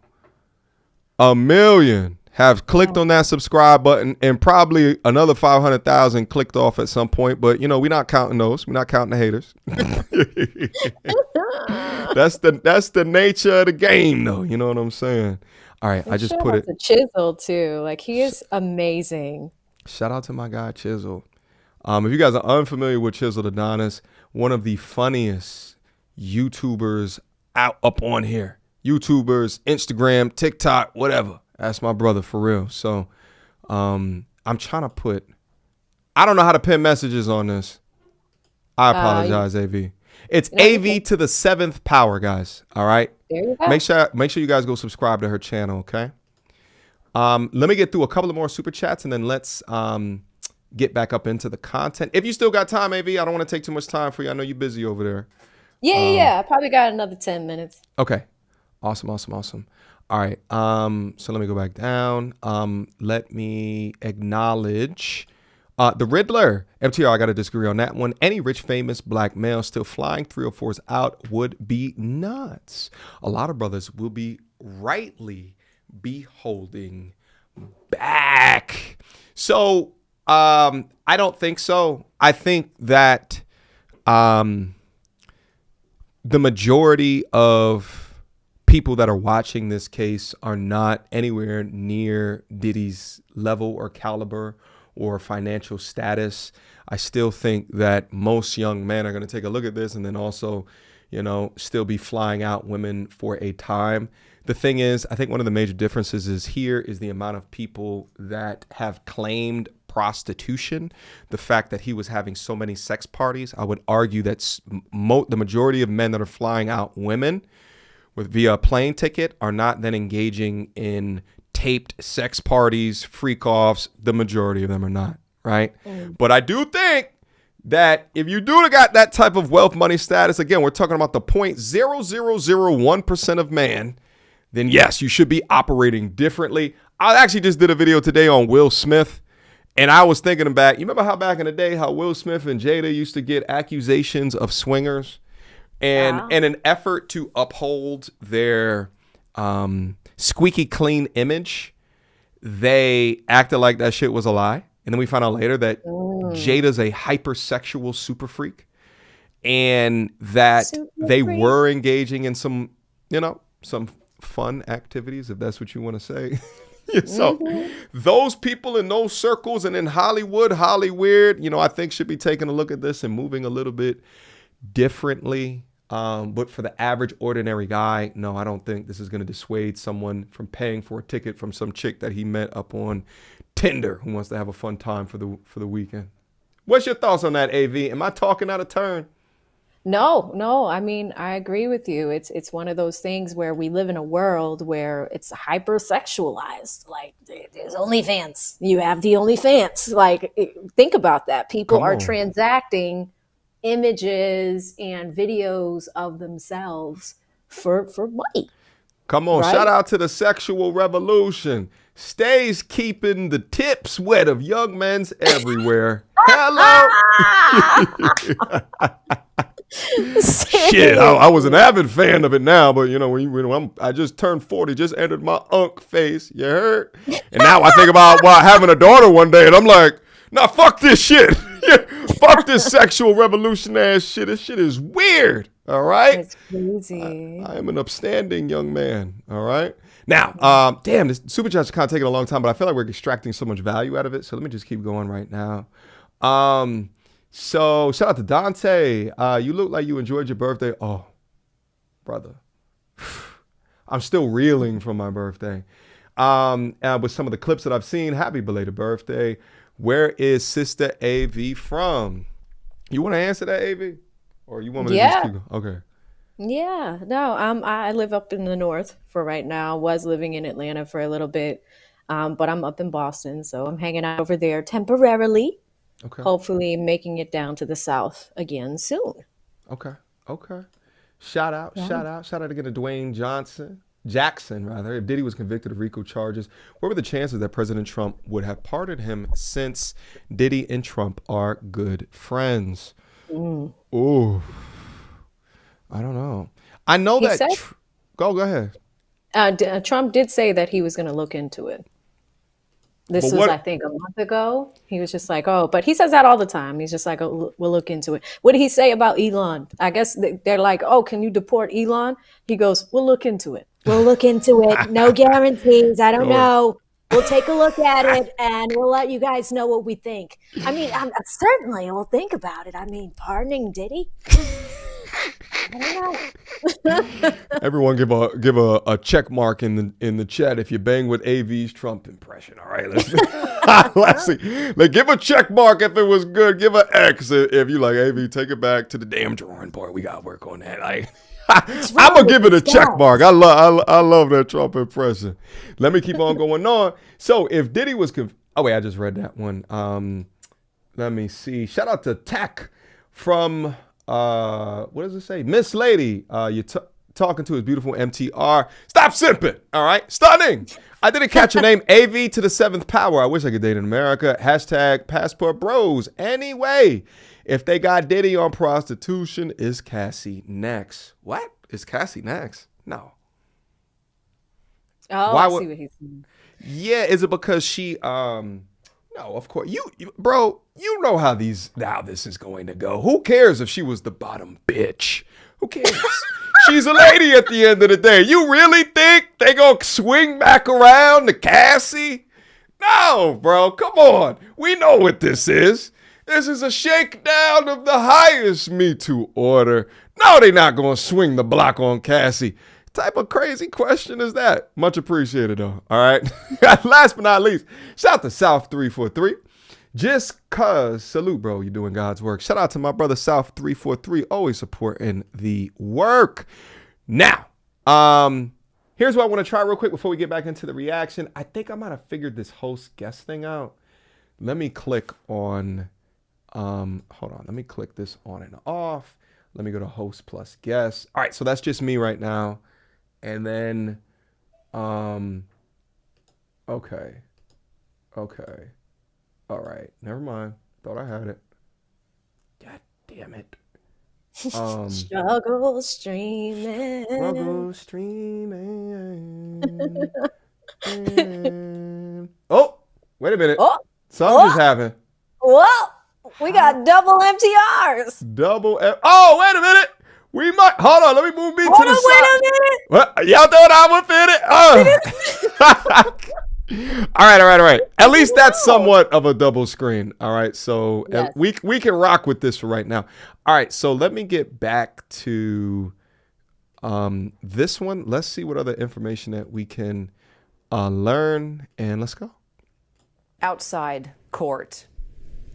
1 million have clicked on that subscribe button, and probably another 500,000 clicked off at some point. But we're not counting those. We're not counting the haters. That's the nature of the game, though. You know what I'm saying? All right, I just put it. To Chisel too. Like, he is amazing. Shout out to my guy Chisel. If you guys are unfamiliar with Chisel Adonis, one of the funniest YouTubers up on here. YouTubers, Instagram, TikTok, whatever. That's my brother for real. So I'm trying to put, I don't know how to pin messages on this. I apologize, AV. It's AV to the 7th power, guys. All right. There you go. Make sure you guys go subscribe to her channel, okay? Let me get through a couple of more super chats and then let's get back up into the content. If you still got time, AV, I don't want to take too much time for you. I know you're busy over there. Yeah. I probably got another 10 minutes. Okay. Awesome. All right. So let me go back down. Let me acknowledge The Riddler, MTR, I got to disagree on that one. Any rich, famous black male still flying 304s out would be nuts. A lot of brothers will be rightly be holding back. So I don't think so. I think that the majority of people that are watching this case are not anywhere near Diddy's level or caliber or financial status. I still think that most young men are going to take a look at this and then also, still be flying out women for a time. The thing is, I think one of the major differences is here is the amount of people that have claimed prostitution. The fact that he was having so many sex parties. I would argue that the majority of men that are flying out women via a plane ticket are not then engaging in taped sex parties, freak offs. The majority of them are not, right? But I do think that if you do got that type of wealth, money, status, again, we're talking about the 0.0001% of man, then yes, you should be operating differently. I actually just did a video today on Will Smith, and I was thinking back. You remember how back in the day, how Will Smith and Jada used to get accusations of swingers? And in an effort to uphold their squeaky clean image, they acted like that shit was a lie. And then we found out later that Jada's a hypersexual super freak, and that they were engaging in some fun activities, if that's what you want to say. So those people in those circles and in Hollywood, I think should be taking a look at this and moving a little bit differently. But for the average ordinary guy, no, I don't think this is going to dissuade someone from paying for a ticket from some chick that he met up on Tinder who wants to have a fun time for the weekend. What's your thoughts on that, AV? Am I talking out of turn? No. I mean, I agree with you. It's one of those things where we live in a world where it's hypersexualized. Like, there's OnlyFans. You have the OnlyFans. Like, think about that. People are transacting images and videos of themselves for money. Come on, right? Shout out to the sexual revolution. Stays keeping the tips wet of young men's everywhere. Hello. Shit, I was an avid fan of it now, but I just turned 40, just entered my unk phase. You heard? And now I think about having a daughter one day, and I'm like, nah, fuck this shit. Fuck this sexual revolution ass shit. This shit is weird. All right. It's crazy. I am an upstanding young man. All right. Now, damn, this super chat's kind of taking a long time, but I feel like we're extracting so much value out of it. So let me just keep going right now. So shout out to Dante. You look like you enjoyed your birthday. Oh, brother. I'm still reeling from my birthday. With some of the clips that I've seen, happy belated birthday. Where is Sister AV from? You want to answer that, AV? Or you want me to just keep going? Okay. Yeah, no, I live up in the north for right now. Was living in Atlanta for a little bit, but I'm up in Boston, so I'm hanging out over there temporarily. Okay. Hopefully making it down to the south again soon. Okay. Shout out again to Dwayne Jackson, rather. If Diddy was convicted of RICO charges, what were the chances that President Trump would have pardoned him, since Diddy and Trump are good friends? Ooh, I don't know. I know that. Go ahead. Trump did say that he was going to look into it. This was, I think, a month ago. He was just like, but he says that all the time. He's just like, we'll look into it. What did he say about Elon? I guess they're like, can you deport Elon? He goes, we'll look into it. We'll look into it. No guarantees. I don't know. We'll take a look at it, and we'll let you guys know what we think. I mean, certainly we'll think about it. I mean, pardoning Diddy? I don't know. Everyone give a check mark in the chat if you bang with AV's Trump impression. All right, let's see. Like, give a check mark if it was good. Give an X if you like AV. Take it back to the damn drawing board. We gotta work on that. Like, I'm gonna give it a check mark. I love that Trump impression. Let me keep on going on. So if Diddy was I just read that one. Let me see. Shout out to Tech from what does it say? Miss Lady. You talking to his beautiful MTR. Stop simping, all right? Stunning. I didn't catch your name. AV to the 7th power. I wish I could date in America. Hashtag passport bros. Anyway, if they got Diddy on prostitution, is Cassie next? What? Is Cassie next? No. Oh, I see what he's saying. Yeah, is it because she no, of course. Bro, you know how this is going to go. Who cares if she was the bottom bitch? Who cares? She's a lady at the end of the day. You really think they gonna swing back around to Cassie? No, bro, come on. We know what this is. This is a shakedown of the highest Me Too order. No, they not gonna swing the block on Cassie. Type of crazy question is that? Much appreciated though. All right. Last but not least, shout out to South 343. Just cuz, salute, bro. You're doing God's work. Shout out to my brother South 343, always supporting the work. Now, here's what I want to try real quick before we get back into the reaction. I think I might have figured this host guest thing out. Let me click on, hold on. Let me click this on and off. Let me go to host plus guest. All right, so that's just me right now. And then, okay. All right, never mind. Thought I had it. God damn it. Struggle streaming. Oh, wait a minute. Something just happened. Whoa, we got double MTRs. Oh, wait a minute. We might, hold on, let me move me to the side. Wait a minute. What? Y'all thought I would fit it? All right. At least that's somewhat of a double screen. All right, so Yes. we can rock with this for right now. All right, so let me get back to this one. Let's see what other information that we can learn, and let's go. Outside court,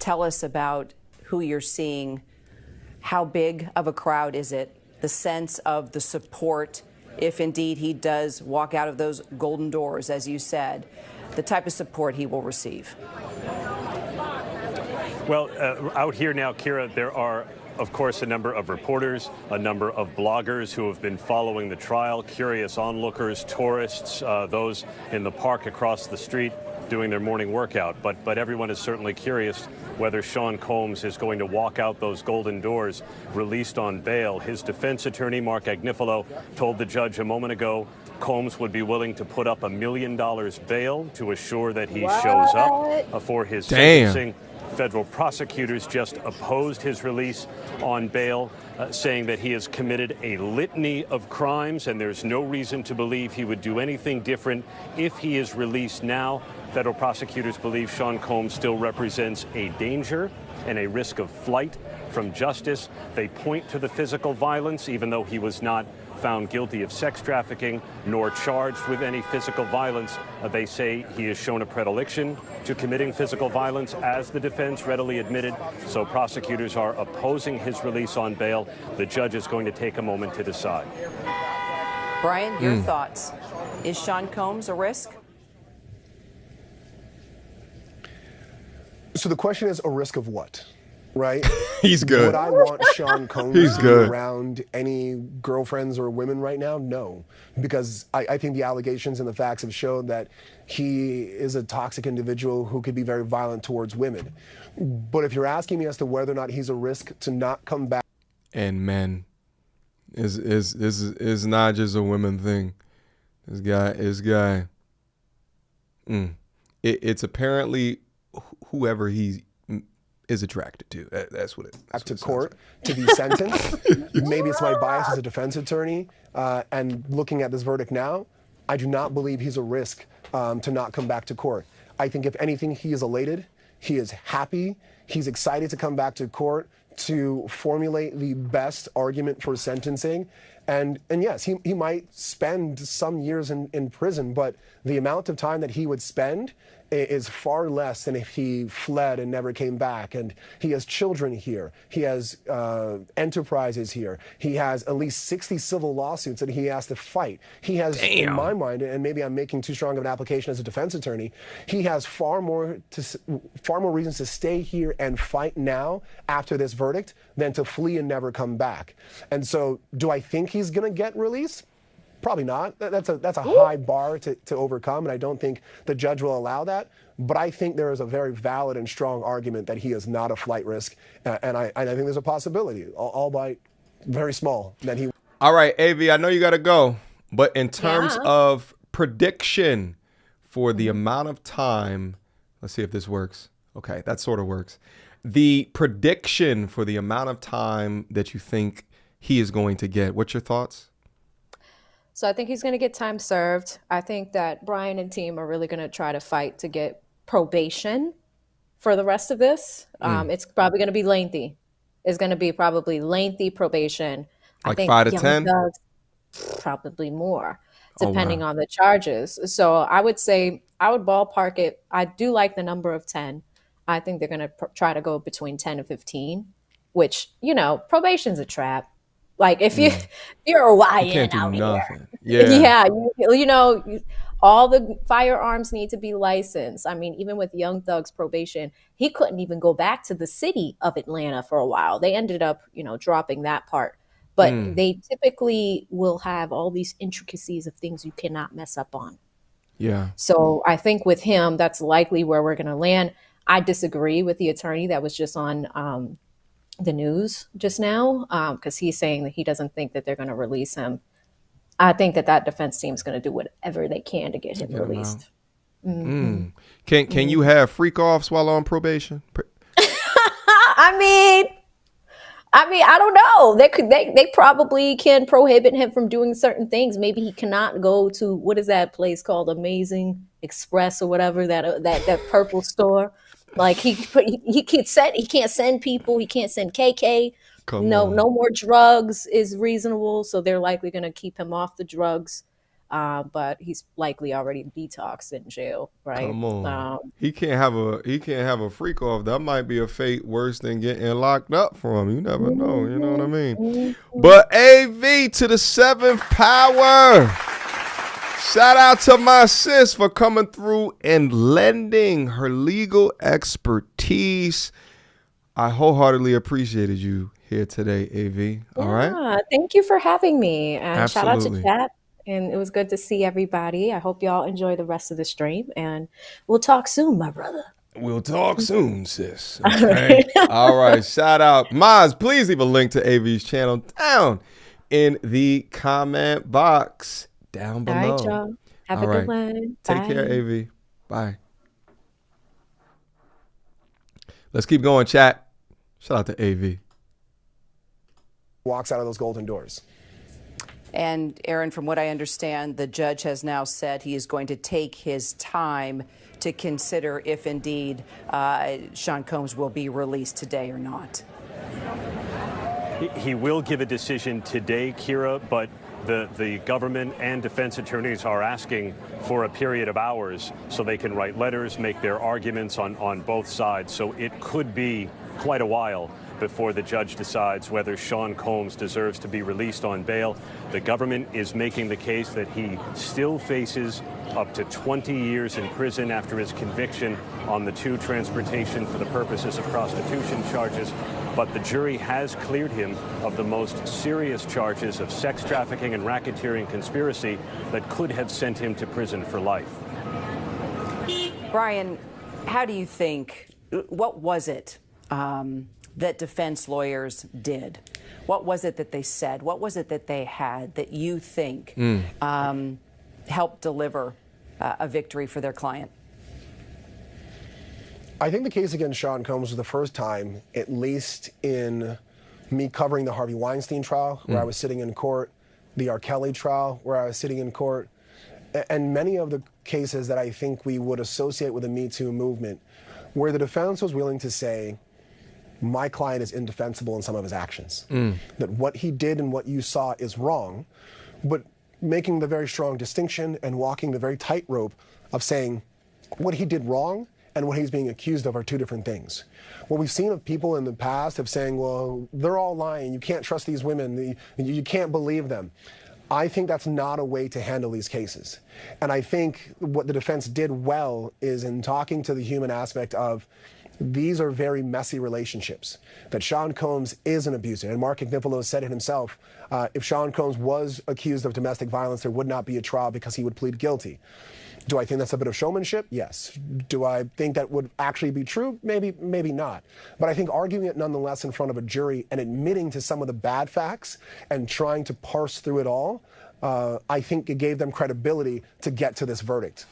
tell us about who you're seeing. How big of a crowd is it? The sense of the support, if indeed he does walk out of those golden doors, as you said, the type of support he will receive. Well, out here now, Kira, there are, of course, a number of reporters, a number of bloggers who have been following the trial, curious onlookers, tourists, those in the park across the street doing their morning workout. But everyone is certainly curious whether Sean Combs is going to walk out those golden doors released on bail. His defense attorney, Mark Agnifilo, told the judge a moment ago Combs would be willing to put up $1 million bail to assure that he shows up for his sentencing. Federal prosecutors just opposed his release on bail, saying that he has committed a litany of crimes and there's no reason to believe he would do anything different if he is released now. Federal prosecutors believe Sean Combs still represents a danger and a risk of flight from justice. They point to the physical violence, even though he was not found guilty of sex trafficking nor charged with any physical violence. They say he has shown a predilection to committing physical violence, as the defense readily admitted. So prosecutors are opposing his release on bail. The judge is going to take a moment to decide. Brian, your thoughts. Is Sean Combs a risk? So the question is, a risk of what? Right? He's good. Would I want Sean Combs He's to good. be around any girlfriends or women right now? No. Because I think the allegations and the facts have shown that he is a toxic individual who could be very violent towards women. But if you're asking me as to whether or not he's a risk to not come back. And men, is not just a women thing. This guy. It's apparently whoever he is attracted to. That's what it is. Back to court to be sentenced. Maybe it's my bias as a defense attorney. And looking at this verdict now, I do not believe he's a risk to not come back to court. I think if anything, he is elated. He is happy. He's excited to come back to court to formulate the best argument for sentencing. And yes, he might spend some years in prison, but the amount of time that he would spend is far less than if he fled and never came back. And he has children here. He has enterprises here. He has at least 60 civil lawsuits that he has to fight. He has, in my mind, and maybe I'm making too strong of an application as a defense attorney, he has far more reasons to stay here and fight now after this verdict than to flee and never come back. And so, do I think he's going to get released? Probably not. That's a high bar to overcome, and I don't think the judge will allow that. But I think there is a very valid and strong argument that he is not a flight risk, and I think there's a possibility, albeit very small, that he. All right, AV, I know you got to go, but in terms of prediction for the amount of time, let's see if this works. Okay, that sort of works. The prediction for the amount of time that you think he is going to get. What's your thoughts? So I think he's going to get time served. I think that Brian and team are really going to try to fight to get probation for the rest of this. It's probably going to be lengthy. It's going to be probably lengthy probation. Like I think 5 to 10? Probably more, depending on the charges. So I would say I would ballpark it. I do like the number of 10. I think they're going to try to go between 10 and 15, which, probation's a trap. Like if you're a YN out here, all the firearms need to be licensed. I mean, even with Young Thug's probation, he couldn't even go back to the city of Atlanta for a while. They ended up, dropping that part. But they typically will have all these intricacies of things you cannot mess up on. Yeah. So I think with him, that's likely where we're going to land. I disagree with the attorney that was just on the news just now, because he's saying that he doesn't think that they're going to release him. I think that defense team is going to do whatever they can to get him released. Can you have freak offs while on probation? I mean, I don't know. They probably can prohibit him from doing certain things. Maybe he cannot go to, what is that place called, Amazing Express or whatever, that purple store. Like he can't send people. He can't send KK. No more drugs is reasonable. So they're likely going to keep him off the drugs. But he's likely already detoxed in jail, right? Come on. He can't have a freak off. That might be a fate worse than getting locked up for him. You never know. You know what I mean? But AV to the 7th power. Shout out to my sis for coming through and lending her legal expertise. I wholeheartedly appreciated you here today, AV. All right. Thank you for having me. And Absolutely. Shout out to chat. And it was good to see everybody. I hope y'all enjoy the rest of the stream. And we'll talk soon, my brother. We'll talk soon, sis. Okay. All right. Shout out. Maz, please leave a link to AV's channel down in the comment box. Down below. All right, y'all. Have a good one. Take Bye. care, AV. Bye. Let's keep going, chat. Shout out to AV. Walks out of those golden doors. And Aaron, from what I understand, the judge has now said he is going to take his time to consider if indeed Sean Combs will be released today or not. He will give a decision today, Kira, but the government and defense attorneys are asking for a period of hours so they can write letters, make their arguments on both sides. So it could be quite a while before the judge decides whether Sean Combs deserves to be released on bail. The government is making the case that he still faces up to 20 years in prison after his conviction on the 2 transportation for the purposes of prostitution charges. But the jury has cleared him of the most serious charges of sex trafficking and racketeering conspiracy that could have sent him to prison for life. Brian, how do you think, what was it that defense lawyers did? What was it that they said? What was it that they had that you think helped deliver a victory for their client? I think the case against Sean Combs was the first time, at least in me covering the Harvey Weinstein trial, where I was sitting in court, the R. Kelly trial, where I was sitting in court, and many of the cases that I think we would associate with the Me Too movement, where the defense was willing to say, my client is indefensible in some of his actions. That what he did and what you saw is wrong, but making the very strong distinction and walking the very tightrope of saying, what he did wrong and what he's being accused of are two different things. What we've seen of people in the past of saying, well, they're all lying, you can't trust these women, you can't believe them. I think that's not a way to handle these cases. And I think what the defense did well is in talking to the human aspect of these are very messy relationships, that Sean Combs is an abuser. And Mark Agnifilo said it himself. If Sean Combs was accused of domestic violence, there would not be a trial because he would plead guilty. Do I think that's a bit of showmanship? Yes. Do I think that would actually be true? Maybe, maybe not. But I think arguing it nonetheless in front of a jury and admitting to some of the bad facts and trying to parse through it all, I think it gave them credibility to get to this verdict.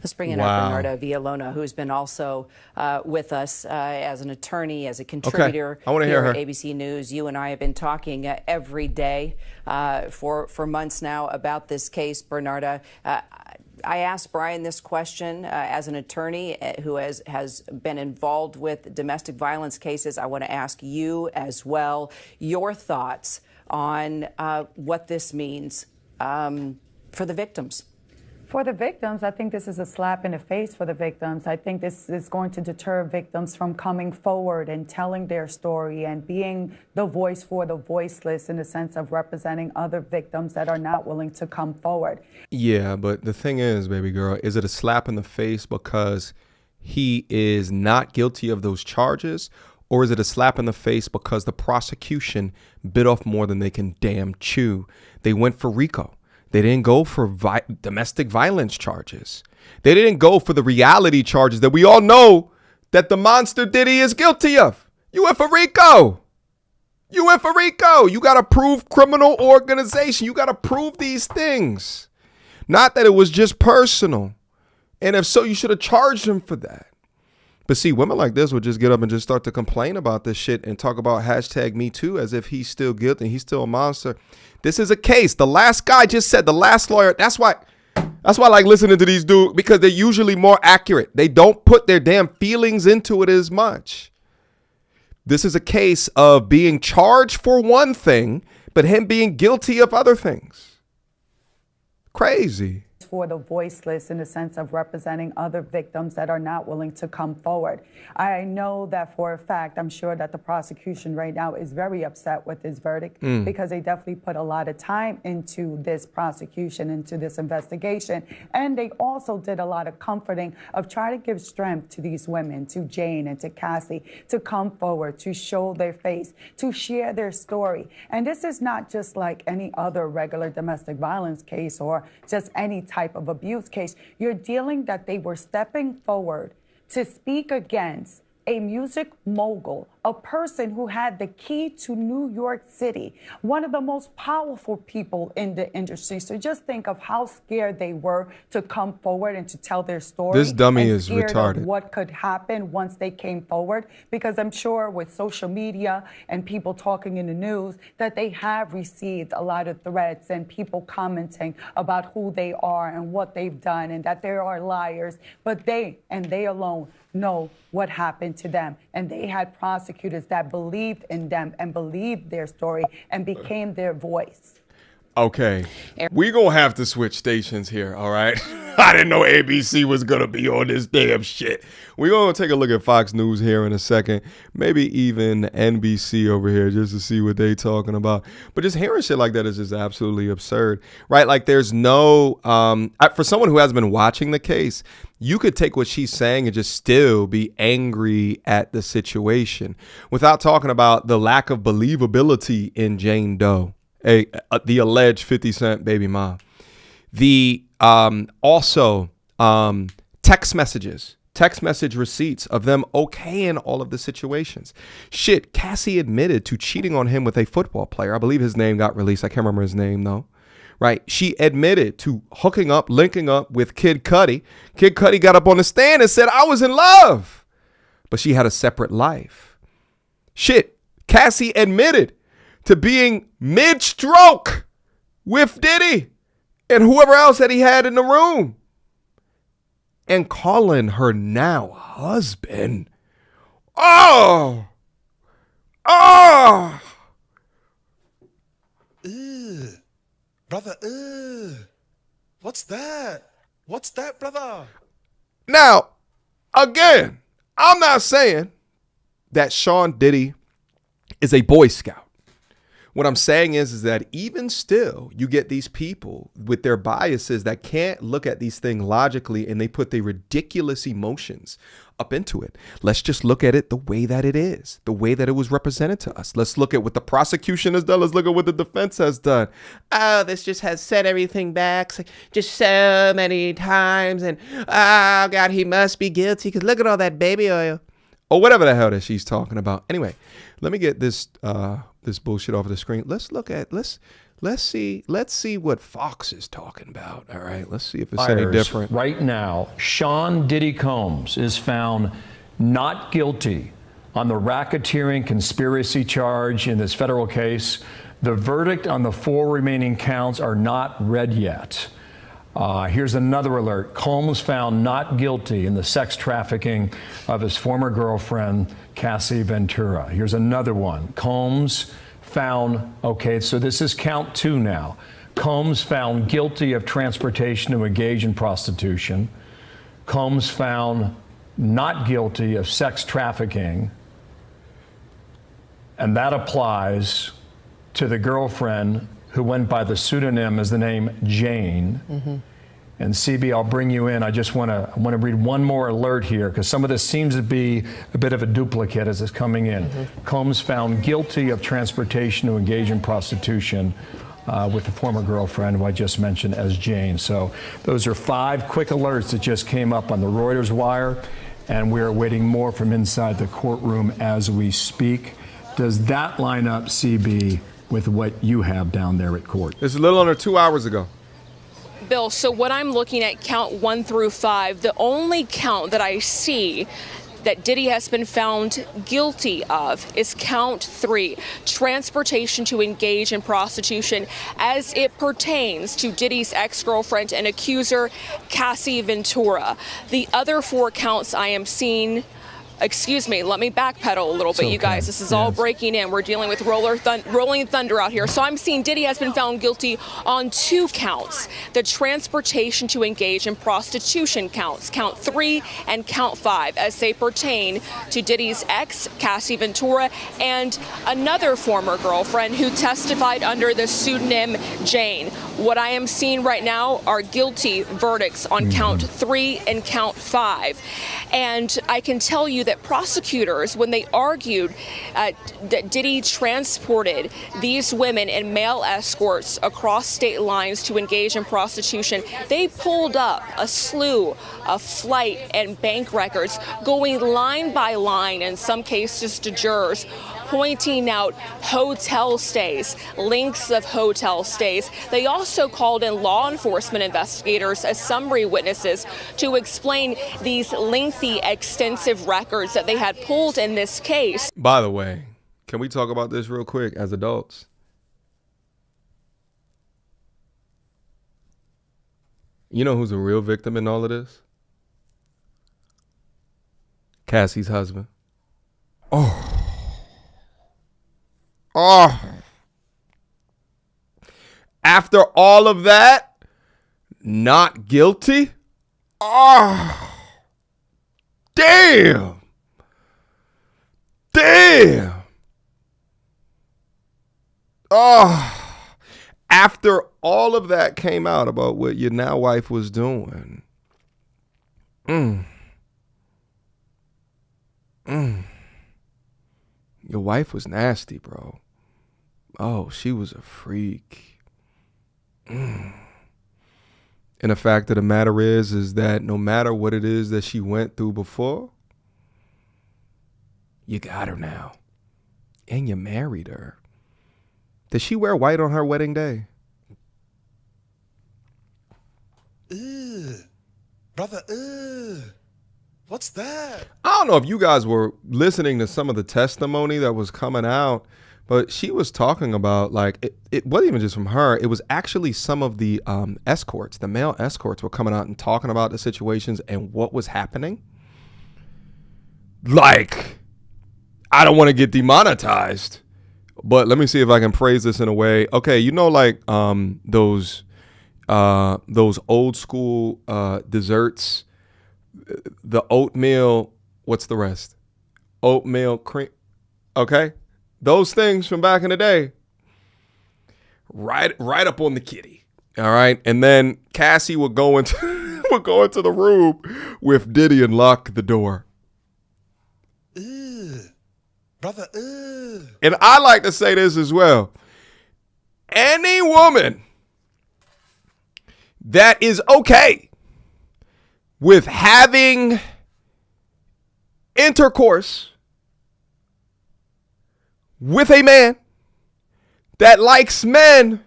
Let's bring in Bernardo Villalona, who's been also with us as an attorney, as a contributor I want to hear her. ABC News. You and I have been talking every day for months now about this case, Bernardo. I asked Brian this question as an attorney who has been involved with domestic violence cases. I want to ask you as well your thoughts on what this means for the victims. For the victims, I think this is a slap in the face for the victims. I think this is going to deter victims from coming forward and telling their story and being the voice for the voiceless in the sense of representing other victims that are not willing to come forward. Yeah, but the thing is, baby girl, is it a slap in the face because he is not guilty of those charges? Or is it a slap in the face because the prosecution bit off more than they can damn chew? They went for RICO. They didn't go for domestic violence charges. They didn't go for the reality charges that we all know that the monster Diddy is guilty of. You went for RICO. You went for RICO. You got to prove criminal organization. You got to prove these things. Not that it was just personal. And if so, you should have charged him for that. But see, women like this would just get up and just start to complain about this shit and talk about #MeToo as if he's still guilty and he's still a monster. This is a case. The last guy just said, the last lawyer. That's why I like listening to these dudes, because they're usually more accurate. They don't put their damn feelings into it as much. This is a case of being charged for one thing, but him being guilty of other things. Crazy. For the voiceless in the sense of representing other victims that are not willing to come forward. I know that for a fact, I'm sure that the prosecution right now is very upset with this verdict because they definitely put a lot of time into this prosecution, into this investigation. And they also did a lot of comforting of trying to give strength to these women, to Jane and to Cassie, to come forward, to show their face, to share their story. And this is not just like any other regular domestic violence case or just any type of abuse case. You're dealing that they were stepping forward to speak against a music mogul, a person who had the key to New York City, one of the most powerful people in the industry. So just think of how scared they were to come forward and to tell their story. This dummy is scared retarded. of what could happen once they came forward, because I'm sure with social media and people talking in the news that they have received a lot of threats and people commenting about who they are and what they've done and that they are liars, but they and they alone know what happened to them. And they had prosecutors that believed in them and believed their story and became their voice. Okay, we're going to have to switch stations here, all right? I didn't know ABC was going to be on this damn shit. We're going to take a look at Fox News here in a second, maybe even NBC over here just to see what they talking about. But just hearing shit like that is just absolutely absurd, right? Like there's no, for someone who hasn't been watching the case, you could take what she's saying and just still be angry at the situation without talking about the lack of believability in Jane Doe. The alleged 50 Cent baby mom. The also text message receipts of them okaying all of the situations. Shit, Cassie admitted to cheating on him with a football player. I believe his name got released. I can't remember his name though. Right? She admitted to hooking up, linking up with Kid Cudi. Kid Cudi got up on the stand and said, I was in love. But she had a separate life. Shit, Cassie admitted to being mid-stroke with Diddy and whoever else that he had in the room. And calling her now husband. Oh! Ew. Brother, what's that? What's that, brother? Now, again, I'm not saying that Sean Diddy is a Boy Scout. What I'm saying is that even still, you get these people with their biases that can't look at these things logically, and they put their ridiculous emotions up into it. Let's just look at it the way that it is, the way that it was represented to us. Let's look at what the prosecution has done. Let's look at what the defense has done. Oh, this just has set everything back just so many times. And, oh, God, he must be guilty because look at all that baby oil. Or whatever the hell that she's talking about. Anyway, let me get this this bullshit off of the screen. Let's see what Fox is talking about. All right, let's see if it's any different. Right now, Sean Diddy Combs is found not guilty on the racketeering conspiracy charge in this federal case. The verdict on the 4 remaining counts are not read yet. Here's another alert. Combs found not guilty in the sex trafficking of his former girlfriend, Cassie Ventura. Here's another one. Combs found, okay, so this is count 2 now. Combs found guilty of transportation to engage in prostitution. Combs found not guilty of sex trafficking. And that applies to the girlfriend who went by the pseudonym as the name Jane. Mm-hmm. And CB, I'll bring you in. I want to read one more alert here because some of this seems to be a bit of a duplicate as it's coming in. Mm-hmm. Combs found guilty of transportation to engage in prostitution with the former girlfriend who I just mentioned as Jane. So those are 5 quick alerts that just came up on the Reuters wire, and we're awaiting more from inside the courtroom as we speak. Does that line up, CB, with what you have down there at court? It's a little under 2 hours ago. Bill, so what I'm looking at, count 1 through 5, the only count that I see that Diddy has been found guilty of is count 3, transportation to engage in prostitution as it pertains to Diddy's ex-girlfriend and accuser, Cassie Ventura. The other 4 counts I am seeing. Excuse me, let me backpedal a little bit, okay. You guys. This is all breaking in. We're dealing with rolling thunder out here. So I'm seeing Diddy has been found guilty on 2 counts. The transportation to engage in prostitution counts, count 3 and count 5, as they pertain to Diddy's ex, Cassie Ventura, and another former girlfriend who testified under the pseudonym Jane. What I am seeing right now are guilty verdicts on count 3 and count 5. And I can tell you that prosecutors, when they argued that Diddy transported these women in male escorts across state lines to engage in prostitution, they pulled up a slew of flight and bank records, going line by line, in some cases to jurors, pointing out hotel stays, lengths of hotel stays. They also called in law enforcement investigators as summary witnesses to explain these lengthy, extensive records that they had pulled in this case. By the way, can we talk about this real quick as adults? You know who's a real victim in all of this? Cassie's husband. Oh. After all of that, not guilty? Oh. Damn. Oh. After all of that came out about what your now wife was doing. Your wife was nasty, bro. Oh, she was a freak. And the fact of the matter is that no matter what it is that she went through before, you got her now. And you married her. Did she wear white on her wedding day? Brother, what's that? I don't know if you guys were listening to some of the testimony that was coming out, but she was talking about, like, it wasn't even just from her. It was actually some of the escorts, the male escorts were coming out and talking about the situations and what was happening. Like, I don't want to get demonetized, but let me see if I can phrase this in a way. Okay, you know, like those old school desserts the oatmeal, what's the rest? Oatmeal cream. Okay? Those things from back in the day. Right up on the kitty. All right? And then Cassie would go into the room with Diddy and lock the door. Brother, And I like to say this as well. Any woman that is okay with having intercourse with a man that likes men,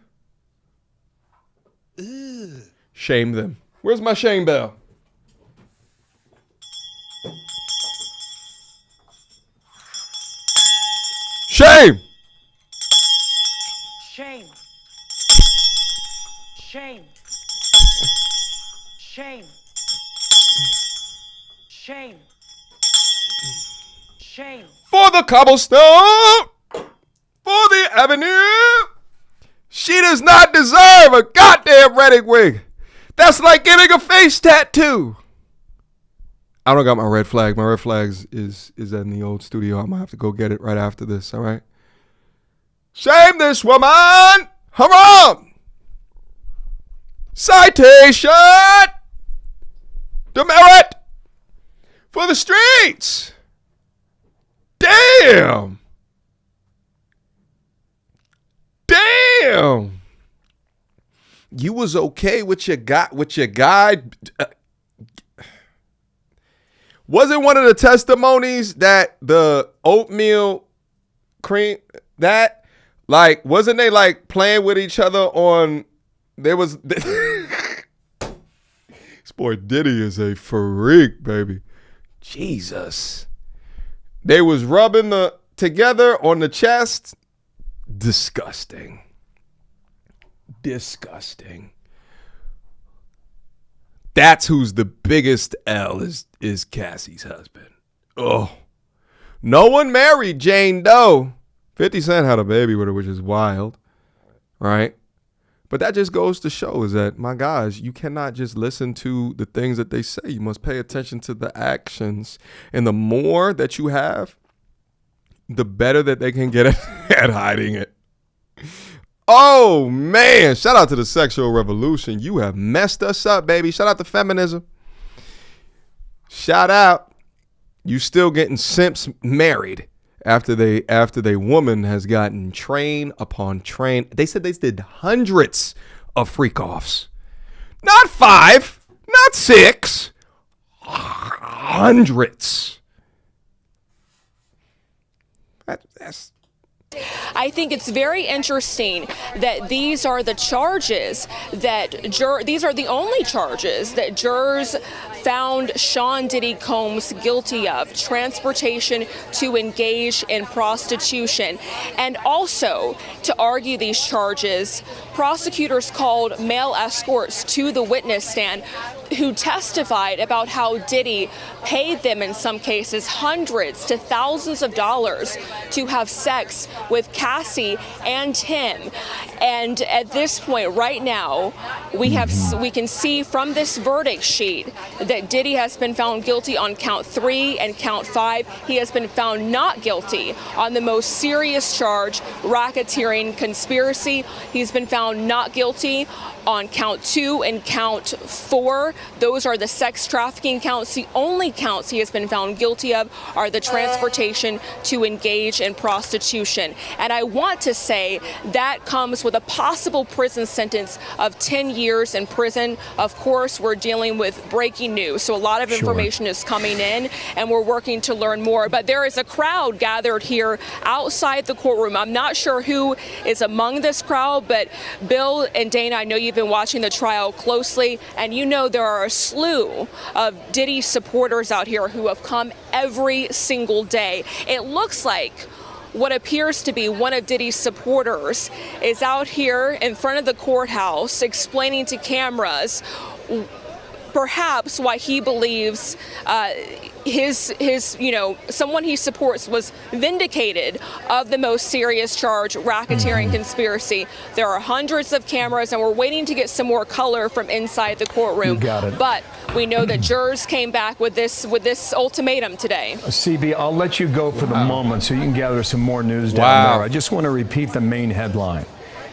shame them. Where's my shame bell? Shame. Shame. Shame. Shame. Shame. Shame. For the cobblestone, for the avenue. She does not deserve a goddamn wedding wig. That's like getting a face tattoo. I don't got my red flag. My red flags is in the old studio. I'm going to have to go get it right after this, all right? Shame this woman. Haram. Citation. Demerit. For the streets. Damn. Damn. You was okay with your guy. Wasn't one of the testimonies that the oatmeal cream, that, like, wasn't they like playing with each other on, there was, this boy Diddy is a freak, baby. Jesus. They was rubbing together on the chest. Disgusting. Disgusting. That's who's the biggest L is Cassie's husband. Oh. No one married Jane Doe. 50 Cent had a baby with her, which is wild. Right? But that just goes to show is that, my guys, you cannot just listen to the things that they say. You must pay attention to the actions. And the more that you have, the better that they can get at hiding it. Oh, man. Shout out to the sexual revolution. You have messed us up, baby. Shout out to feminism. Shout out. You still getting simps married after they woman has gotten train upon train. They said they did hundreds of freak offs. Not 5, not 6. Hundreds. That's I think it's very interesting that these are the charges that these are the only charges that jurors found Sean Diddy Combs guilty of: transportation to engage in prostitution. And also, to argue these charges, prosecutors called male escorts to the witness stand who testified about how Diddy paid them, in some cases, hundreds to thousands of dollars to have sex with Cassie and him. And at this point, right now, we can see from this verdict sheet that Diddy has been found guilty on count 3 and count 5. He has been found not guilty on the most serious charge, racketeering conspiracy. He's been found not guilty on count 2 and count 4. Those are the sex trafficking counts. The only counts he has been found guilty of are the transportation to engage in prostitution. And I want to say that comes with a possible prison sentence of 10 years in prison. Of course, we're dealing with breaking news, so a lot of information is coming in, and we're working to learn more. But there is a crowd gathered here outside the courtroom. I'm not sure who is among this crowd, but Bill and Dana, I know you've been watching the trial closely, and you know there are a slew of Diddy supporters out here who have come every single day. It looks like what appears to be one of Diddy's supporters is out here in front of the courthouse explaining to cameras perhaps why he believes his someone he supports was vindicated of the most serious charge, racketeering conspiracy. There are hundreds of cameras, and we're waiting to get some more color from inside the courtroom. You got it. But we know that jurors came back with this ultimatum today. CB, I'll let you go for the moment so you can gather some more news down there. I just want to repeat the main headline,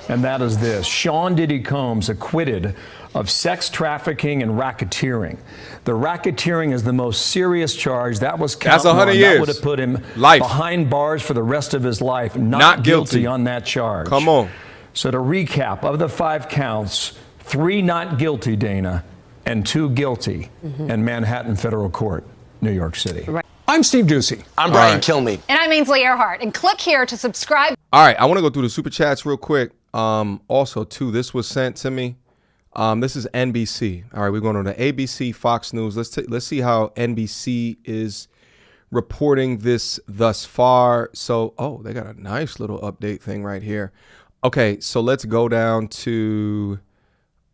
and that is this: Sean Diddy Combs acquitted of sex trafficking and racketeering. The racketeering is the most serious charge. That was count That's 100 years. That would have put him behind bars for the rest of his life. Not guilty on that charge. Come on. So to recap, of the 5 counts, 3 not guilty, Dana, and 2 guilty in Manhattan Federal Court, New York City. Right. I'm Steve Ducey. I'm Brian Kilmeade. And I'm Ainsley Earhart. And click here to subscribe. All right, I want to go through the super chats real quick. Also, too, this was sent to me. This is NBC. All right, we're going on to ABC, Fox News. Let's see how NBC is reporting this thus far. So, they got a nice little update thing right here. Okay, so let's go down to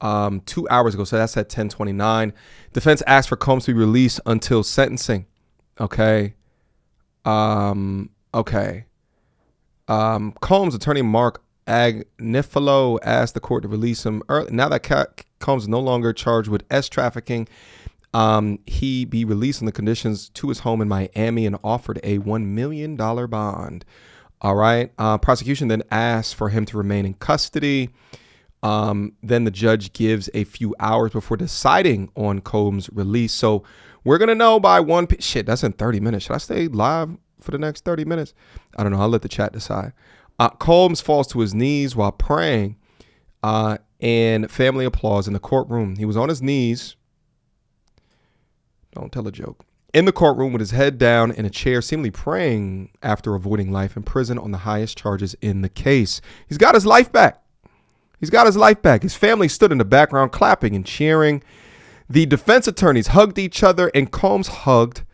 2 hours ago. So that's at 10:29. Defense asked for Combs to be released until sentencing. Okay. Combs attorney Mark Agnifilo asked the court to release him early. Now that Combs is no longer charged with trafficking, he be released on the conditions to his home in Miami and offered a $1 million bond. All right. Prosecution then asked for him to remain in custody. Then the judge gives a few hours before deciding on Combs' release. So we're going to know by shit, that's in 30 minutes. Should I stay live for the next 30 minutes? I don't know. I'll let the chat decide. Combs falls to his knees while praying, and family applause in the courtroom. He was on his knees. Don't tell a joke. In the courtroom with his head down in a chair, seemingly praying after avoiding life in prison on the highest charges in the case. He's got his life back. His family stood in the background clapping and cheering. The defense attorneys hugged each other, and Combs hugged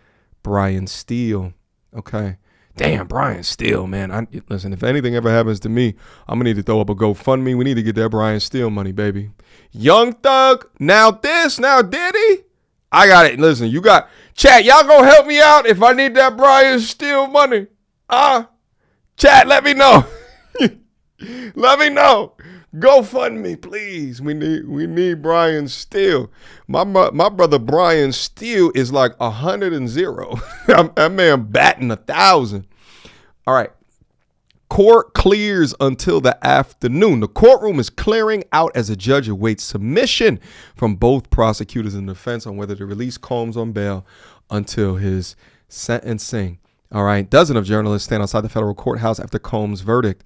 Brian Steele. Okay. Damn, Brian Steele, man. Listen, if anything ever happens to me, I'm going to need to throw up a GoFundMe. We need to get that Brian Steele money, baby. Young Thug, now Diddy. I got it. Listen, you got chat. Y'all gonna help me out if I need that Brian Steele money. Chat, let me know. Let me know. GoFundMe, please. We need Brian Steele. My brother Brian Steele is like 100 and 0. That man batting 1,000. All right. Court clears until the afternoon. The courtroom is clearing out as a judge awaits submission from both prosecutors and defense on whether to release Combs on bail until his sentencing. All right. Dozens of journalists stand outside the federal courthouse after Combs' verdict.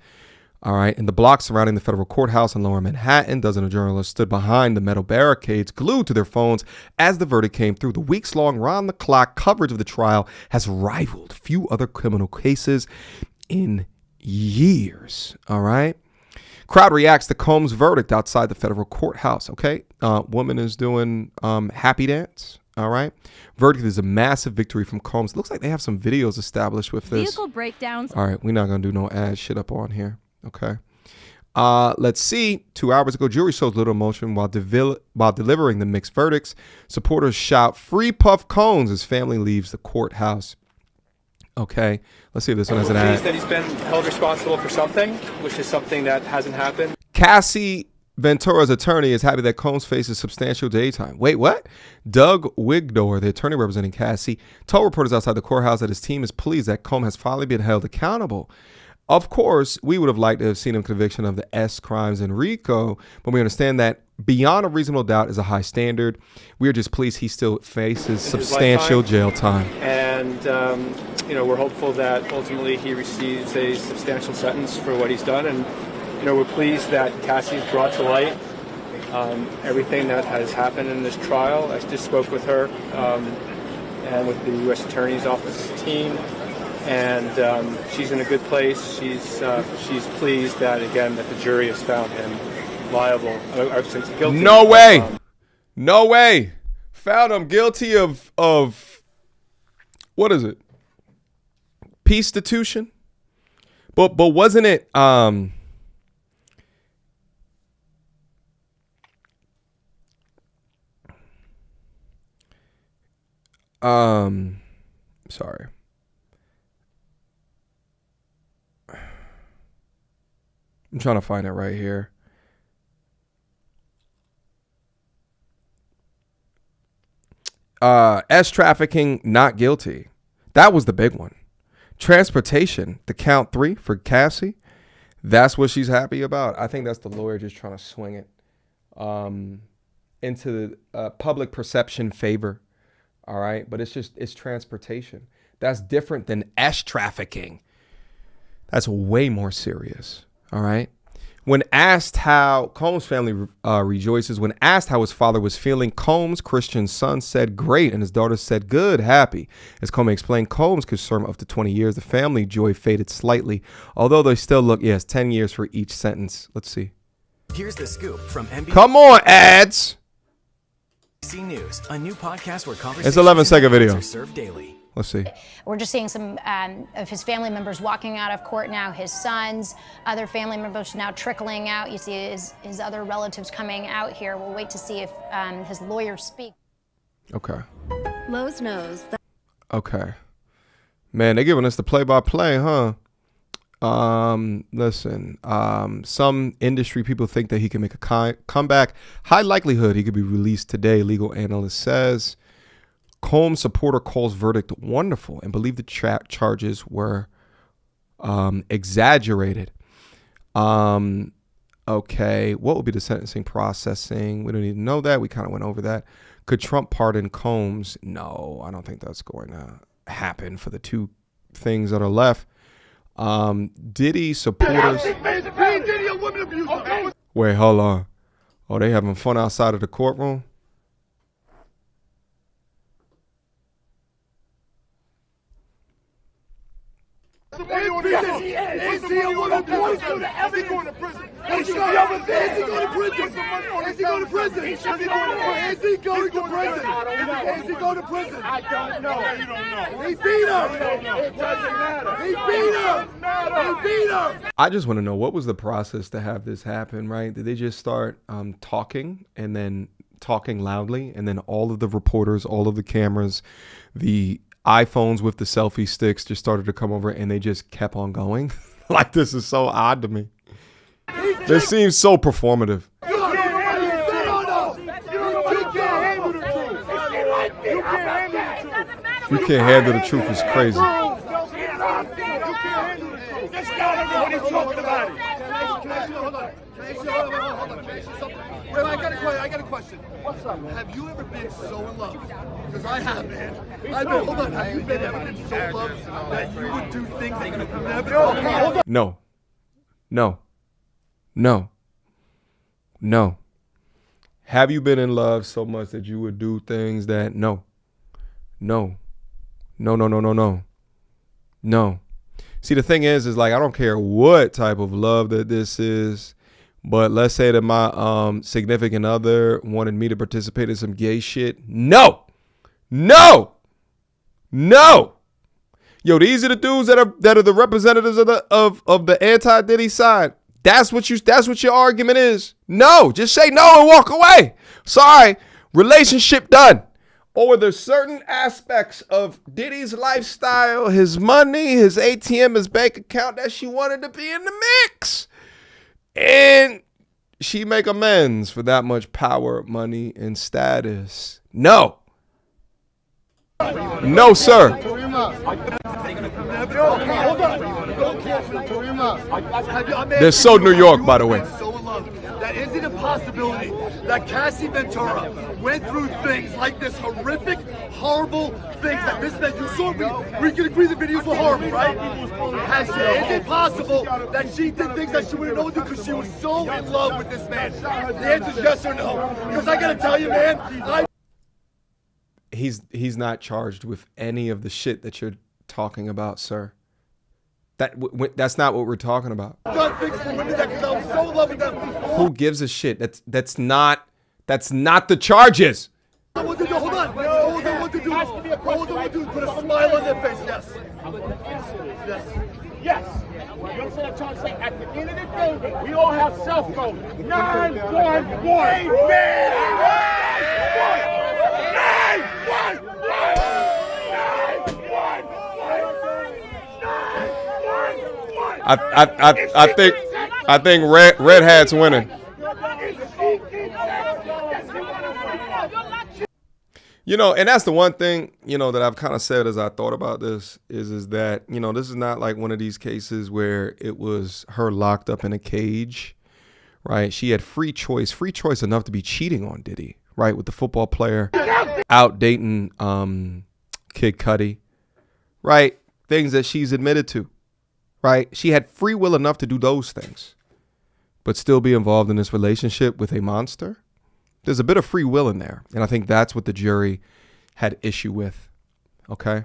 All right. In the blocks surrounding the federal courthouse in lower Manhattan, dozens of journalists stood behind the metal barricades, glued to their phones as the verdict came through. The weeks-long round-the-clock coverage of the trial has rivaled few other criminal cases in years. All right. Crowd reacts to Combs' verdict outside the federal courthouse. Okay. Woman is doing happy dance. All right. Verdict is a massive victory from Combs. Looks like they have some videos established with this. Vehicle breakdowns. All right. We're not going to do no ad shit up on here. Okay. Let's see. 2 hours ago, jury shows little emotion while delivering the mixed verdicts. Supporters shout, "Free Puff Combs," as family leaves the courthouse. Okay, let's see if this one has an ad. That he's been held responsible for something, which is something that hasn't happened. Cassie, Ventura's attorney, is happy that Combs faces substantial daytime. Wait, what? Doug Wigdor, the attorney representing Cassie, told reporters outside the courthouse that his team is pleased that Combs has finally been held accountable. Of course, we would have liked to have seen him conviction of the S crimes in RICO, but we understand that beyond a reasonable doubt is a high standard. We are just pleased he still faces substantial jail time. And, we're hopeful that ultimately he receives a substantial sentence for what he's done. And, we're pleased that Cassie's brought to light everything that has happened in this trial. I just spoke with her and with the U.S. Attorney's Office team. And she's in a good place. She's pleased that, again, that the jury has found him liable. Guilty. No way. No way. Found him guilty of what is it? Peacestitution? But wasn't it Sorry. I'm trying to find it right here. Trafficking, not guilty. That was the big one. Transportation, the count 3 for Cassie. That's what she's happy about. I think that's the lawyer just trying to swing it into the public perception favor. All right. But it's transportation. That's different than trafficking. That's way more serious. All right. When asked how Combs' family rejoices, when asked how his father was feeling, Combs' Christian son said great, and his daughter said good, happy. As Combs explained, Combs could serve up to 20 years. The family joy faded slightly, although they still look, 10 years for each sentence. Let's see. Here's the scoop from NBC. Come on, ads. News, a new podcast where it's 11-second video. Are served daily. Let's see. We're just seeing some of his family members walking out of court now. His sons, other family members now trickling out. You see his other relatives coming out here. We'll wait to see if his lawyers speak. Okay. Lowe's knows that. Okay. Man, they're giving us the play-by-play, huh? Listen, some industry people think that he can make a comeback. High likelihood he could be released today, legal analyst says. Combs supporter calls verdict wonderful and believe the charges were exaggerated. Okay, what will be the sentencing processing? We don't need to know that. We kind of went over that. Could Trump pardon Combs? No, I don't think that's going to happen for the two things that are left. Diddy supporters. Wait, hold on. Oh, they having fun outside of the courtroom? Is he going to prison? Is he going to prison? I don't know. You don't know. He beat him. It doesn't matter. He beat him. I just want to know, what was the process to have this happen, right? Did they just start talking and then talking loudly, and then all of the reporters, all of the cameras, the iPhones with the selfie sticks just started to come over and they just kept on going? Like, this is so odd to me. This seems so performative. You can't handle the truth. It's crazy. Wait, I got a question. What's up, man? Have you ever been so in love? Because I have, man. Hold on. Have you ever been so in love that you would do things that you would never do? Hold on. No. Have you been in love so much that you would do things that no. See, the thing is like, I don't care what type of love that this is, but let's say that my significant other wanted me to participate in some gay shit. No. Yo, these are the dudes that are the representatives of the anti-Diddy side. That's what your argument is. No, just say no and walk away. Sorry, relationship done. Or there's certain aspects of Diddy's lifestyle, his money, his ATM, his bank account that she wanted to be in the mix. And she make amends for that much power, money, and status. No, sir. They're so New York, by the way. That is it a possibility that Cassie Ventura went through things like this horrific, horrible things that this man, you saw me. We can agree the videos were horrible, right? Is it possible that she did things that she wouldn't know because she was so in love with this man? The answer is yes or no. Because I gotta tell you, man, He's not charged with any of the shit that you're talking about, sir. That's not what we're talking about. Who gives a shit? That's not the charges. Hold on. What to do? Put a smile on their face. Yes. You understand what I'm trying to say? At the end of the day, we all have cell phones. 911. 911. I think red hat's winning. You know, and that's the one thing, you know, that I've kind of said as I thought about this is that, you know, this is not like one of these cases where it was her locked up in a cage, right? She had free choice enough to be cheating on Diddy, right? With the football player out dating Kid Cudi, right? Things that she's admitted to, right? She had free will enough to do those things, but still be involved in this relationship with a monster. There's a bit of free will in there. And I think that's what the jury had issue with. Okay.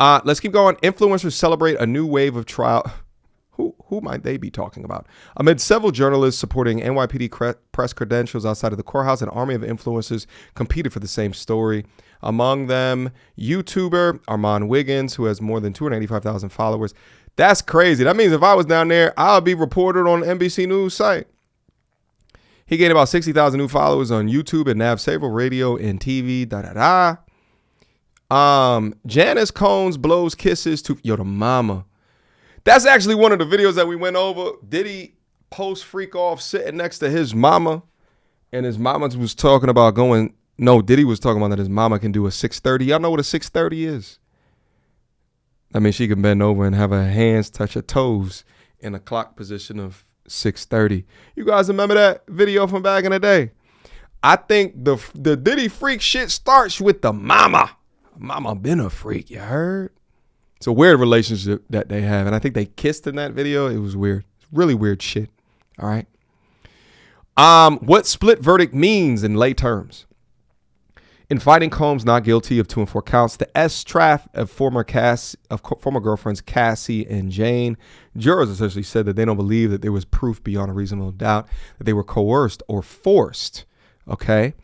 Let's keep going. Influencers celebrate a new wave of trial. Who might they be talking about? Amid several journalists supporting NYPD press credentials outside of the courthouse, an army of influencers competed for the same story. Among them, YouTuber Armand Wiggins, who has more than 285,000 followers. That's crazy. That means if I was down there, I'll be reported on the NBC News site. He gained about 60,000 new followers on YouTube and Nav Sable Radio and TV. Janice Combs blows kisses to the mama. That's actually one of the videos that we went over. Diddy post freak off sitting next to his mama, and his mama was talking about going. No, Diddy was talking about that his mama can do a 630. Y'all know what a 630 is? I mean, she can bend over and have her hands touch her toes in a clock position of 6:30. You guys remember that video from back in the day? I think the Diddy freak shit starts with the mama. Mama been a freak, you heard? It's a weird relationship that they have, and I think they kissed in that video. It was weird. Really weird shit. All right. What split verdict means in lay terms. In finding Combs not guilty of 2 and 4 counts, the S-Traf of former girlfriends Cassie and Jane, jurors essentially said that they don't believe that there was proof beyond a reasonable doubt that they were coerced or forced, okay,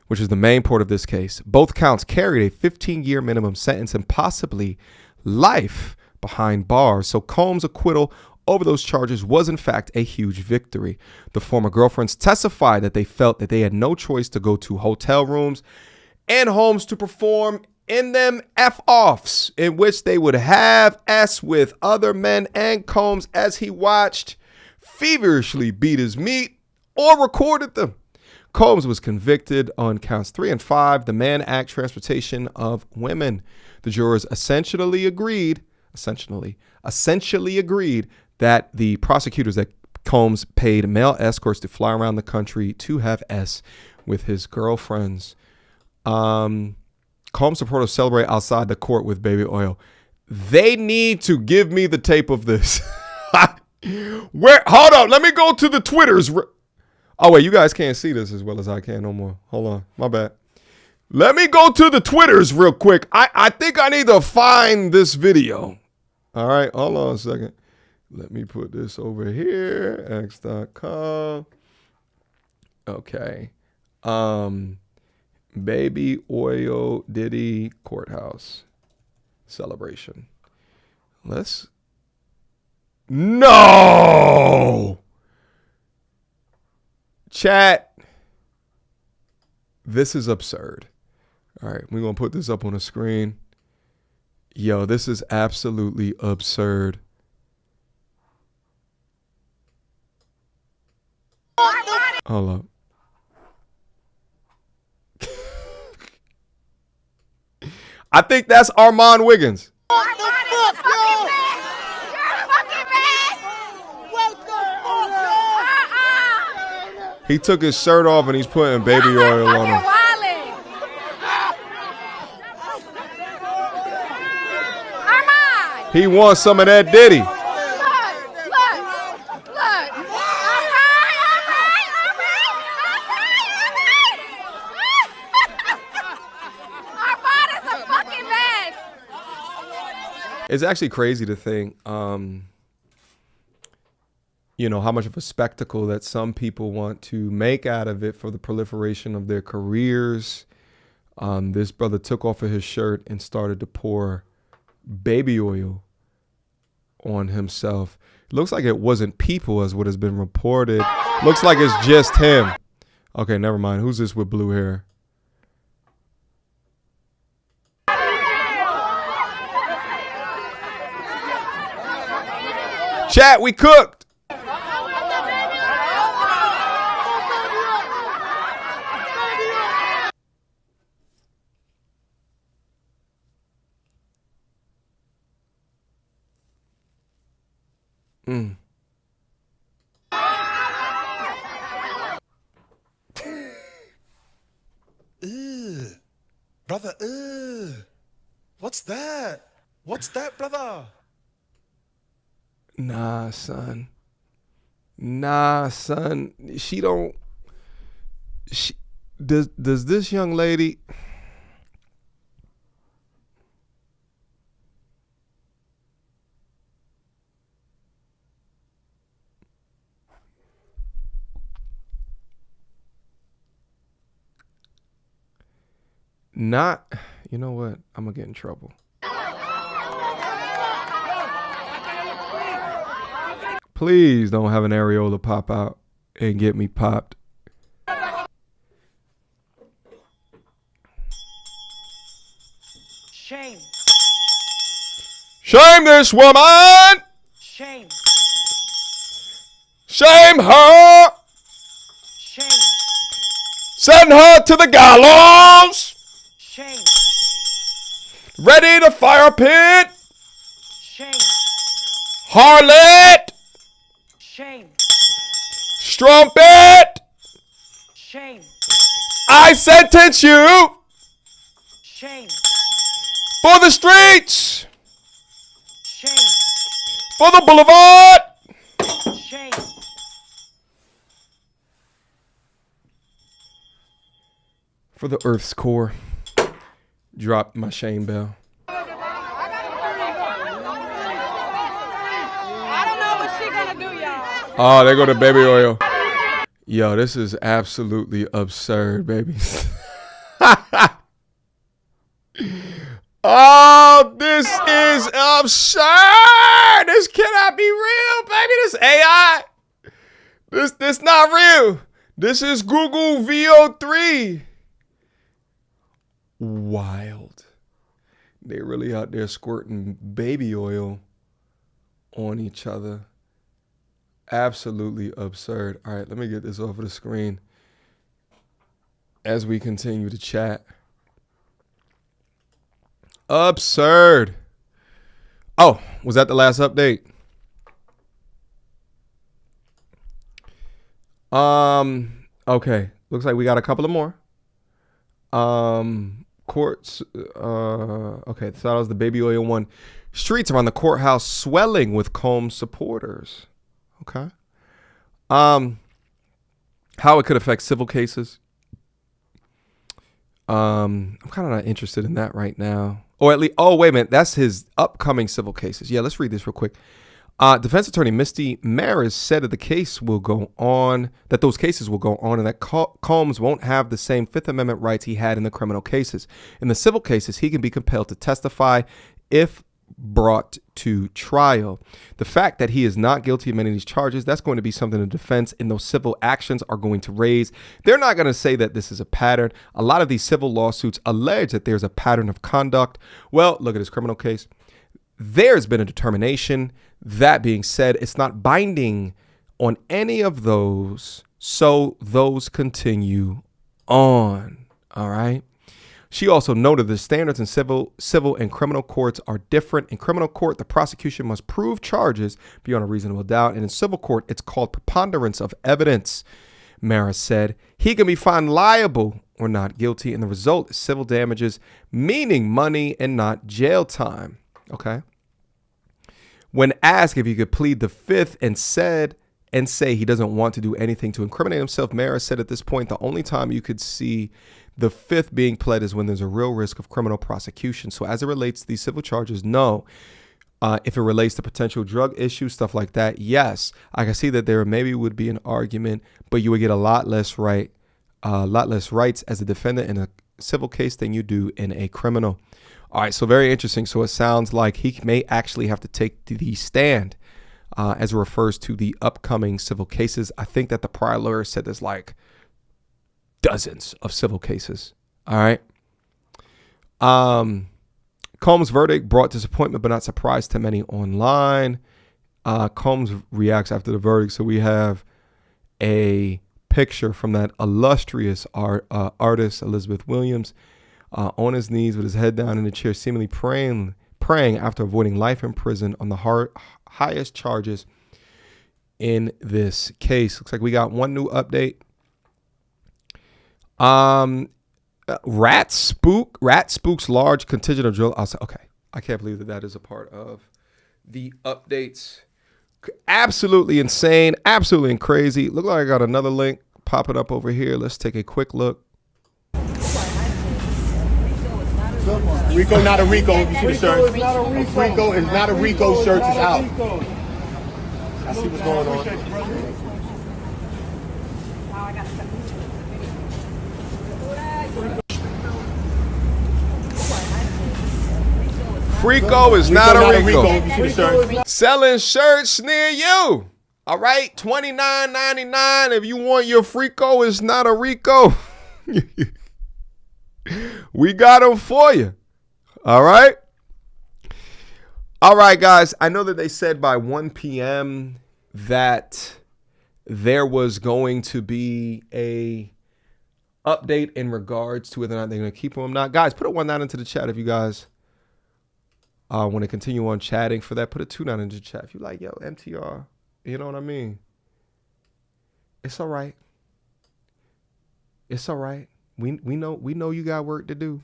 which is the main part of this case. Both counts carried a 15-year minimum sentence and possibly life behind bars. So Combs' acquittal over those charges was in fact a huge victory. The former girlfriends testified that they felt that they had no choice to go to hotel rooms and homes to perform in them F-offs in which they would have S with other men and Combs as he watched feverishly beat his meat or recorded them. Combs was convicted on counts 3 and 5, the Mann Act transportation of women. The jurors essentially agreed that the prosecutors that Combs paid male escorts to fly around the country to have S with his girlfriends. Combs supporters celebrate outside the court with baby oil. They need to give me the tape of this. Hold on, let me go to the Twitters. Oh wait, you guys can't see this as well as I can no more. Hold on, my bad. Let me go to the Twitters real quick. I think I need to find this video. All right, hold on a second. Let me put this over here. X.com. Okay. Baby oil Diddy courthouse celebration. No! Chat. This is absurd. All right, we're going to put this up on the screen. Yo, this is absolutely absurd. Hold up. I think that's Armand Wiggins. He took his shirt off and he's putting baby oil on him. He wants some of that Diddy. It's actually crazy to think, you know, how much of a spectacle that some people want to make out of it for the proliferation of their careers. This brother took off of his shirt and started to pour baby oil on himself. It looks like it wasn't people as what has been reported. Looks like it's just him. Okay, never mind. Who's this with blue hair? Chat, we cooked. Brother, what's that? What's that, brother? Nah, son. Nah, son. She don't. Does this young lady? Not, you know what? I'm gonna get in trouble. Please don't have an areola pop out and get me popped. Shame. Shame this woman. Shame. Shame her. Shame. Send her to the gallows. Shame. Ready to fire pit. Shame. Harlot. Shame. Strumpet. Shame. I sentence you. Shame. For the streets. Shame. For the boulevard. Shame. For the earth's core. Drop my shame bell. I don't know what she gonna do, y'all. Oh, there go the baby oil. Yo, this is absolutely absurd, baby. Oh, this is absurd. This cannot be real, baby. This AI. This not real. This is Google VO3. Wild. They really out there squirting baby oil on each other. Absolutely absurd. All right, let me get this off of the screen as we continue to chat. Absurd. Oh, was that the last update? Okay. Looks like we got a couple of more. Courts. Okay, so that was the baby oil one. Streets around the courthouse swelling with Combs supporters. Okay. How it could affect civil cases. I'm kind of not interested in that right now. Or at least, oh, wait a minute. That's his upcoming civil cases. Yeah, let's read this real quick. Defense attorney Misty Maris said that the case will go on, that those cases will go on, and that Combs won't have the same Fifth Amendment rights he had in the criminal cases. In the civil cases, he can be compelled to testify if brought to trial. The fact that he is not guilty of many of these charges, that's going to be something the defense in those civil actions are going to raise. They're not going to say that this is a pattern. A lot of these civil lawsuits allege that there's a pattern of conduct. Well, look at his criminal case. There's been a determination. That being said, it's not binding on any of those, so those continue on. All right. She also noted the standards in civil and criminal courts are different. In criminal court, the prosecution must prove charges beyond a reasonable doubt. And in civil court, it's called preponderance of evidence. Maris said he can be found liable or not guilty. And the result is civil damages, meaning money and not jail time. Okay. When asked if he could plead the fifth and say he doesn't want to do anything to incriminate himself, Maris said at this point, the only time you could see the fifth being pled is when there's a real risk of criminal prosecution. So as it relates to these civil charges, no. If it relates to potential drug issues, stuff like that, yes. I can see that there maybe would be an argument, but you would get a lot less rights as a defendant in a civil case than you do in a criminal. All right, so very interesting. So it sounds like he may actually have to take the stand as it refers to the upcoming civil cases. I think that the prior lawyer said there's like dozens of civil cases. All right. Combs' verdict brought disappointment, but not surprise to many online. Combs reacts after the verdict. So we have a picture from that illustrious artist, Elizabeth Williams, on his knees with his head down in the chair, seemingly praying after avoiding life in prison on the highest charges in this case. Looks like we got one new update. Rat spooks large contingent of drill. Okay, I can't believe that is a part of the updates. Absolutely insane, absolutely crazy. Look like I got another link popping up over here. Let's take a quick look. RICO, not a RICO. You see the shirt? RICO is not a RICO. Shirts is out. I see what's going on. RICO is not a RICO. Selling shirts near you. All right, $29.99. If you want your RICO is not a RICO. We got them for you. All right. All right, guys. I know that they said by 1 p.m. that there was going to be a update in regards to whether or not they're going to keep them or not. Guys, put a 1 down into the chat if you guys want to continue on chatting for that. Put a 2 down into the chat if you like, yo, MTR. You know what I mean? It's all right. It's all right. We know you got work to do.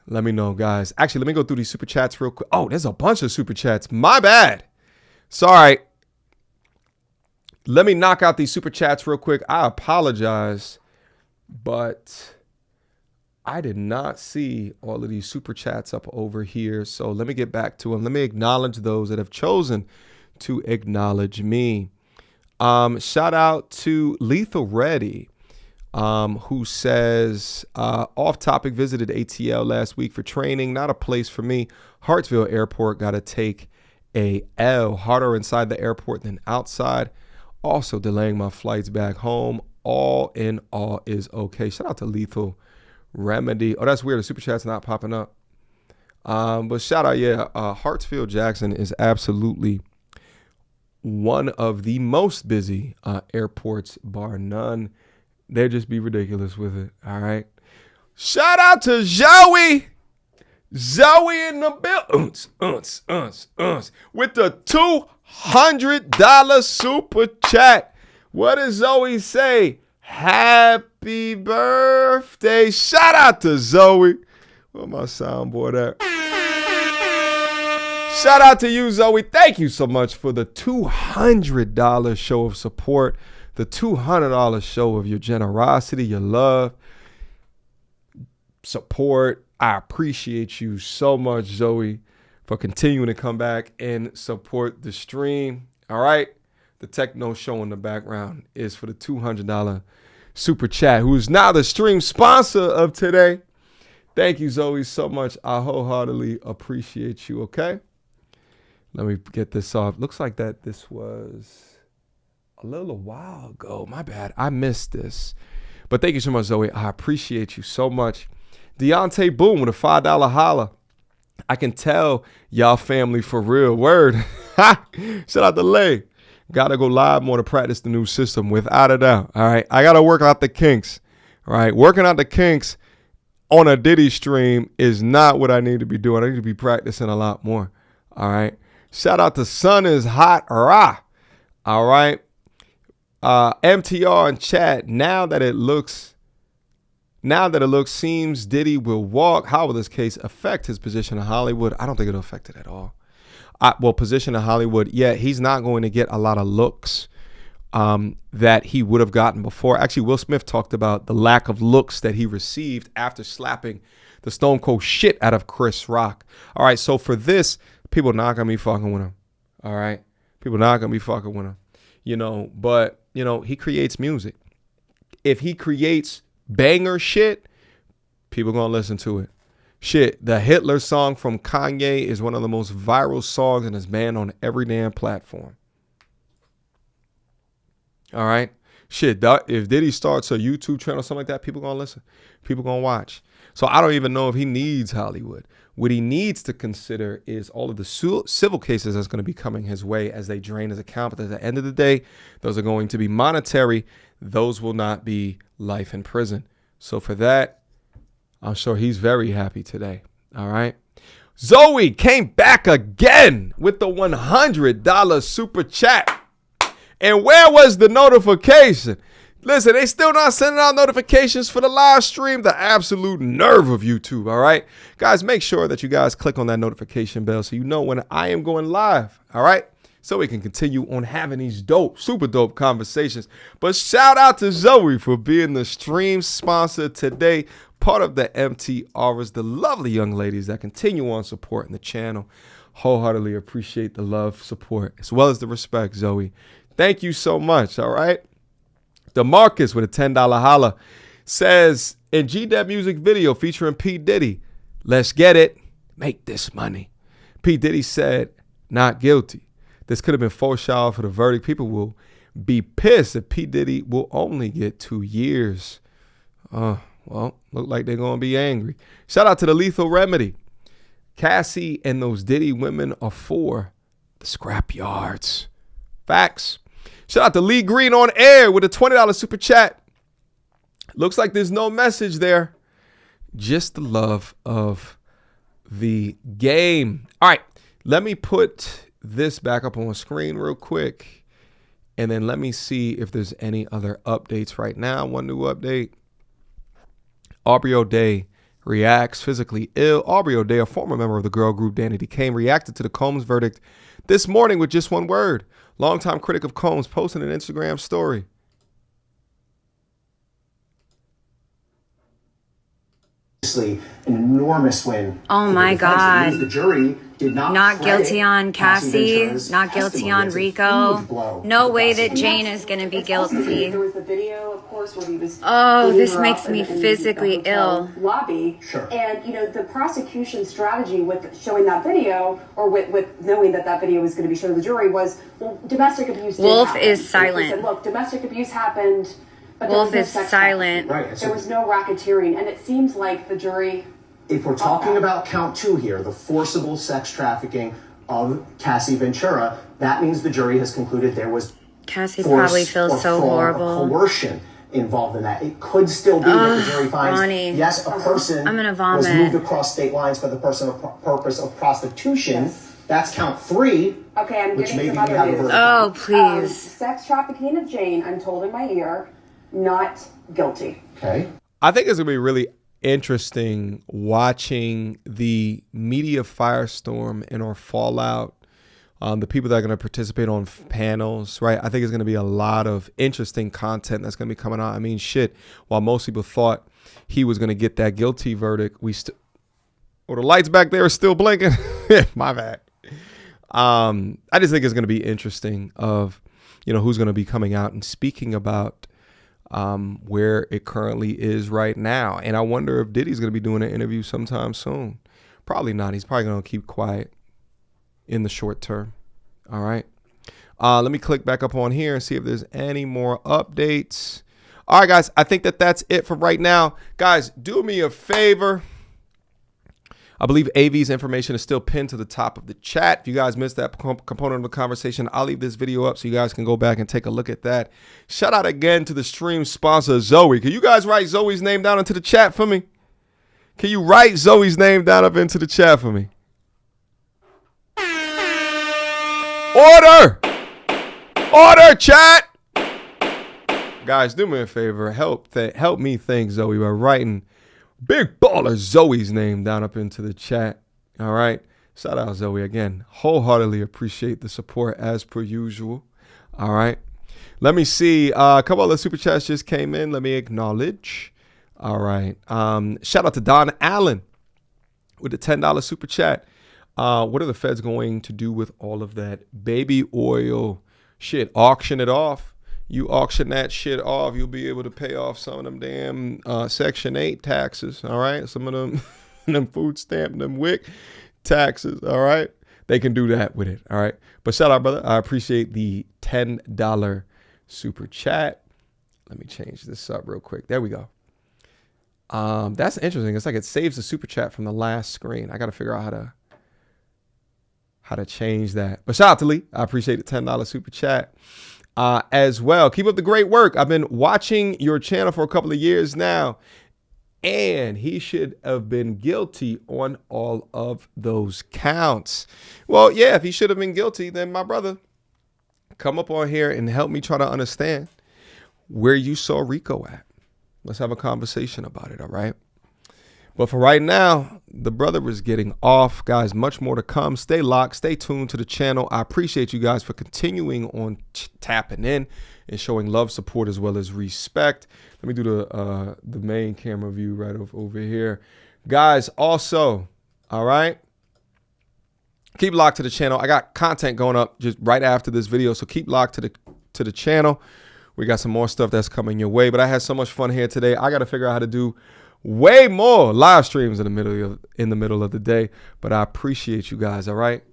Let me know, guys. Actually, let me go through these super chats real quick. Oh, there's a bunch of super chats. My bad. Sorry. Let me knock out these super chats real quick. I apologize, but I did not see all of these super chats up over here. So let me get back to them. Let me acknowledge those that have chosen to acknowledge me. Shout out to Lethal Ready, who says, off topic, visited ATL last week for training. Not a place for me. Hartsville Airport, got to take a L. Harder inside the airport than outside. Also delaying my flights back home. All in all is okay. Shout out to Lethal Remedy. Oh, that's weird. The super chat's not popping up. But shout out, yeah. Hartsfield Jackson is absolutely one of the most busy airports, bar none. They'll just be ridiculous with it. All right. Shout out to Zoe. Zoe in the building. With the $200 super chat. What does Zoe say? Happy birthday. Shout out to Zoe. Where my soundboard at? Shout out to you, Zoe. Thank you so much for the $200 show of support, the $200 show of your generosity, your love, support. I appreciate you so much, Zoe, for continuing to come back and support the stream. All right. The techno show in the background is for the $200 super chat, who is now the stream sponsor of today. Thank you, Zoe, so much. I wholeheartedly appreciate you. Okay. Let me get this off. Looks like that this was a little while ago. My bad. I missed this. But thank you so much, Zoe. I appreciate you so much. Deontay Boom with a $5 holla. I can tell y'all family for real. Word. Shout out to Lay. Got to go live more to practice the new system, without a doubt. All right. I got to work out the kinks. All right. Working out the kinks on a Diddy stream is not what I need to be doing. I need to be practicing a lot more. All right. Shout out to Sun is Hot Rah. All right. MTR in chat. Now that it looks seems Diddy will walk. How will this case affect his position in Hollywood? I don't think it'll affect it at all. Position in Hollywood, yeah, he's not going to get a lot of looks that he would have gotten before. Actually, Will Smith talked about the lack of looks that he received after slapping the Stone Cold shit out of Chris Rock. All right, so for this, people not going to be fucking with him. All right? People not going to be fucking with him. But, he creates music. If he creates banger shit, people going to listen to it. Shit, the Hitler song from Kanye is one of the most viral songs and is banned on every damn platform. All right? Shit, if Diddy starts a YouTube channel or something like that, people going to listen. People going to watch. So I don't even know if he needs Hollywood. What he needs to consider is all of the civil cases that's going to be coming his way as they drain his account. But at the end of the day, those are going to be monetary. Those will not be life in prison. So for that, I'm sure he's very happy today. All right. Zoe came back again with the $100 super chat. And where was the notification? Listen, they still not sending out notifications for the live stream. The absolute nerve of YouTube, all right? Guys, make sure that you guys click on that notification bell so you know when I am going live, all right? So we can continue on having these dope, super dope conversations. But shout out to Zoe for being the stream sponsor today, part of the MTRs, the lovely young ladies that continue on supporting the channel. Wholeheartedly appreciate the love, support, as well as the respect, Zoe. Thank you so much, all right? DeMarcus with a $10 holla says, in G-Dep music video featuring P. Diddy, let's get it, make this money. P. Diddy said, not guilty. This could have been foreshadowed for the verdict. People will be pissed if P. Diddy will only get 2 years. Well, look like they're going to be angry. Shout out to the Lethal Remedy. Cassie and those Diddy women are for the scrap yards. Facts. Shout out to Lee Green on air with a $20 super chat. Looks like there's no message there. Just the love of the game. All right, let me put this back up on screen real quick. And then let me see if there's any other updates right now. One new update. Aubrey O'Day reacts physically ill. Aubrey O'Day, a former member of the girl group Danny DeCame, reacted to the Combs verdict this morning with just one word. Longtime critic of Combs posting an Instagram story. An enormous win. Oh my God. The jury did not guilty on Cassie, not guilty on RICO. No way that Jane is going to be guilty. There was the video, of course, where he was. Oh, this makes me physically ill. Lobby. Sure. And, you know, the prosecution strategy with showing that video, or with knowing that video was going to be shown to the jury, was, well, domestic abuse did Wolf happen. is silent. They said, look, domestic abuse happened, but there Wolf was no is sex silent. Right. There was no racketeering, and it seems like the jury. If we're talking about count 2 here, the forcible sex trafficking of Cassie Ventura, that means the jury has concluded there was Cassie probably feels so horrible. Coercion involved in that. It could still be that the jury finds, Ronnie, yes, a person I'm gonna vomit. was moved across state lines for the purpose of prostitution. Yes. That's count 3. Okay, I'm which getting maybe some we other have news. Oh, please. Sex trafficking of Jane, I'm told in my ear, not guilty. Okay. I think it's going to be really interesting watching the media firestorm and or fallout. The people that are going to participate on panels, right? I think it's going to be a lot of interesting content that's going to be coming out. I mean, shit, while most people thought he was going to get that guilty verdict, the lights back there are still blinking. My bad. I just think it's going to be interesting of, who's going to be coming out and speaking about where it currently is right now. And I wonder if Diddy's going to be doing an interview sometime soon. Probably not. He's probably going to keep quiet in the short term. All right. Let me click back up on here and see if there's any more updates. All right, guys. I think that's it for right now. Guys, do me a favor. I believe AV's information is still pinned to the top of the chat. If you guys missed that component of the conversation, I'll leave this video up so you guys can go back and take a look at that. Shout out again to the stream sponsor, Zoe. Can you guys write Zoe's name down into the chat for me? Can you write Zoe's name down up into the chat for me? Order! Order, chat! Guys, do me a favor. Help me thank Zoe by writing Big Baller Zoe's name down up into the chat. All right. Shout out, Zoe. Again, wholeheartedly appreciate the support as per usual. All right. Let me see. A couple other super chats just came in. Let me acknowledge. All right. Shout out to Don Allen with the $10 super chat. What are the feds going to do with all of that baby oil shit? Auction it off. You auction that shit off, you'll be able to pay off some of them damn Section 8 taxes, all right? Some of them food stamp, them WIC taxes, all right? They can do that with it, all right? But shout out, brother. I appreciate the $10 super chat. Let me change this up real quick. There we go. That's interesting. It's like it saves the super chat from the last screen. I got to figure out how to change that. But shout out to Lee. I appreciate the $10 super chat as well. Keep up the great work. I've been watching your channel for a couple of years now, and he should have been guilty on all of those counts. Well, yeah, if he should have been guilty, then my brother, come up on here and help me try to understand where you saw RICO at. Let's have a conversation about it, all right? But for right now, the brother is getting off. Guys, much more to come. Stay locked. Stay tuned to the channel. I appreciate you guys for continuing on tapping in and showing love, support, as well as respect. Let me do the main camera view right over here. Guys, also, all right, keep locked to the channel. I got content going up just right after this video, so keep locked to the channel. We got some more stuff that's coming your way, but I had so much fun here today. I got to figure out how to do way more live streams in the middle of the day, but I appreciate you guys. All right.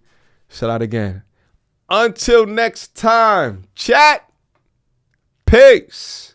Shout out again. Until next time, chat. Peace.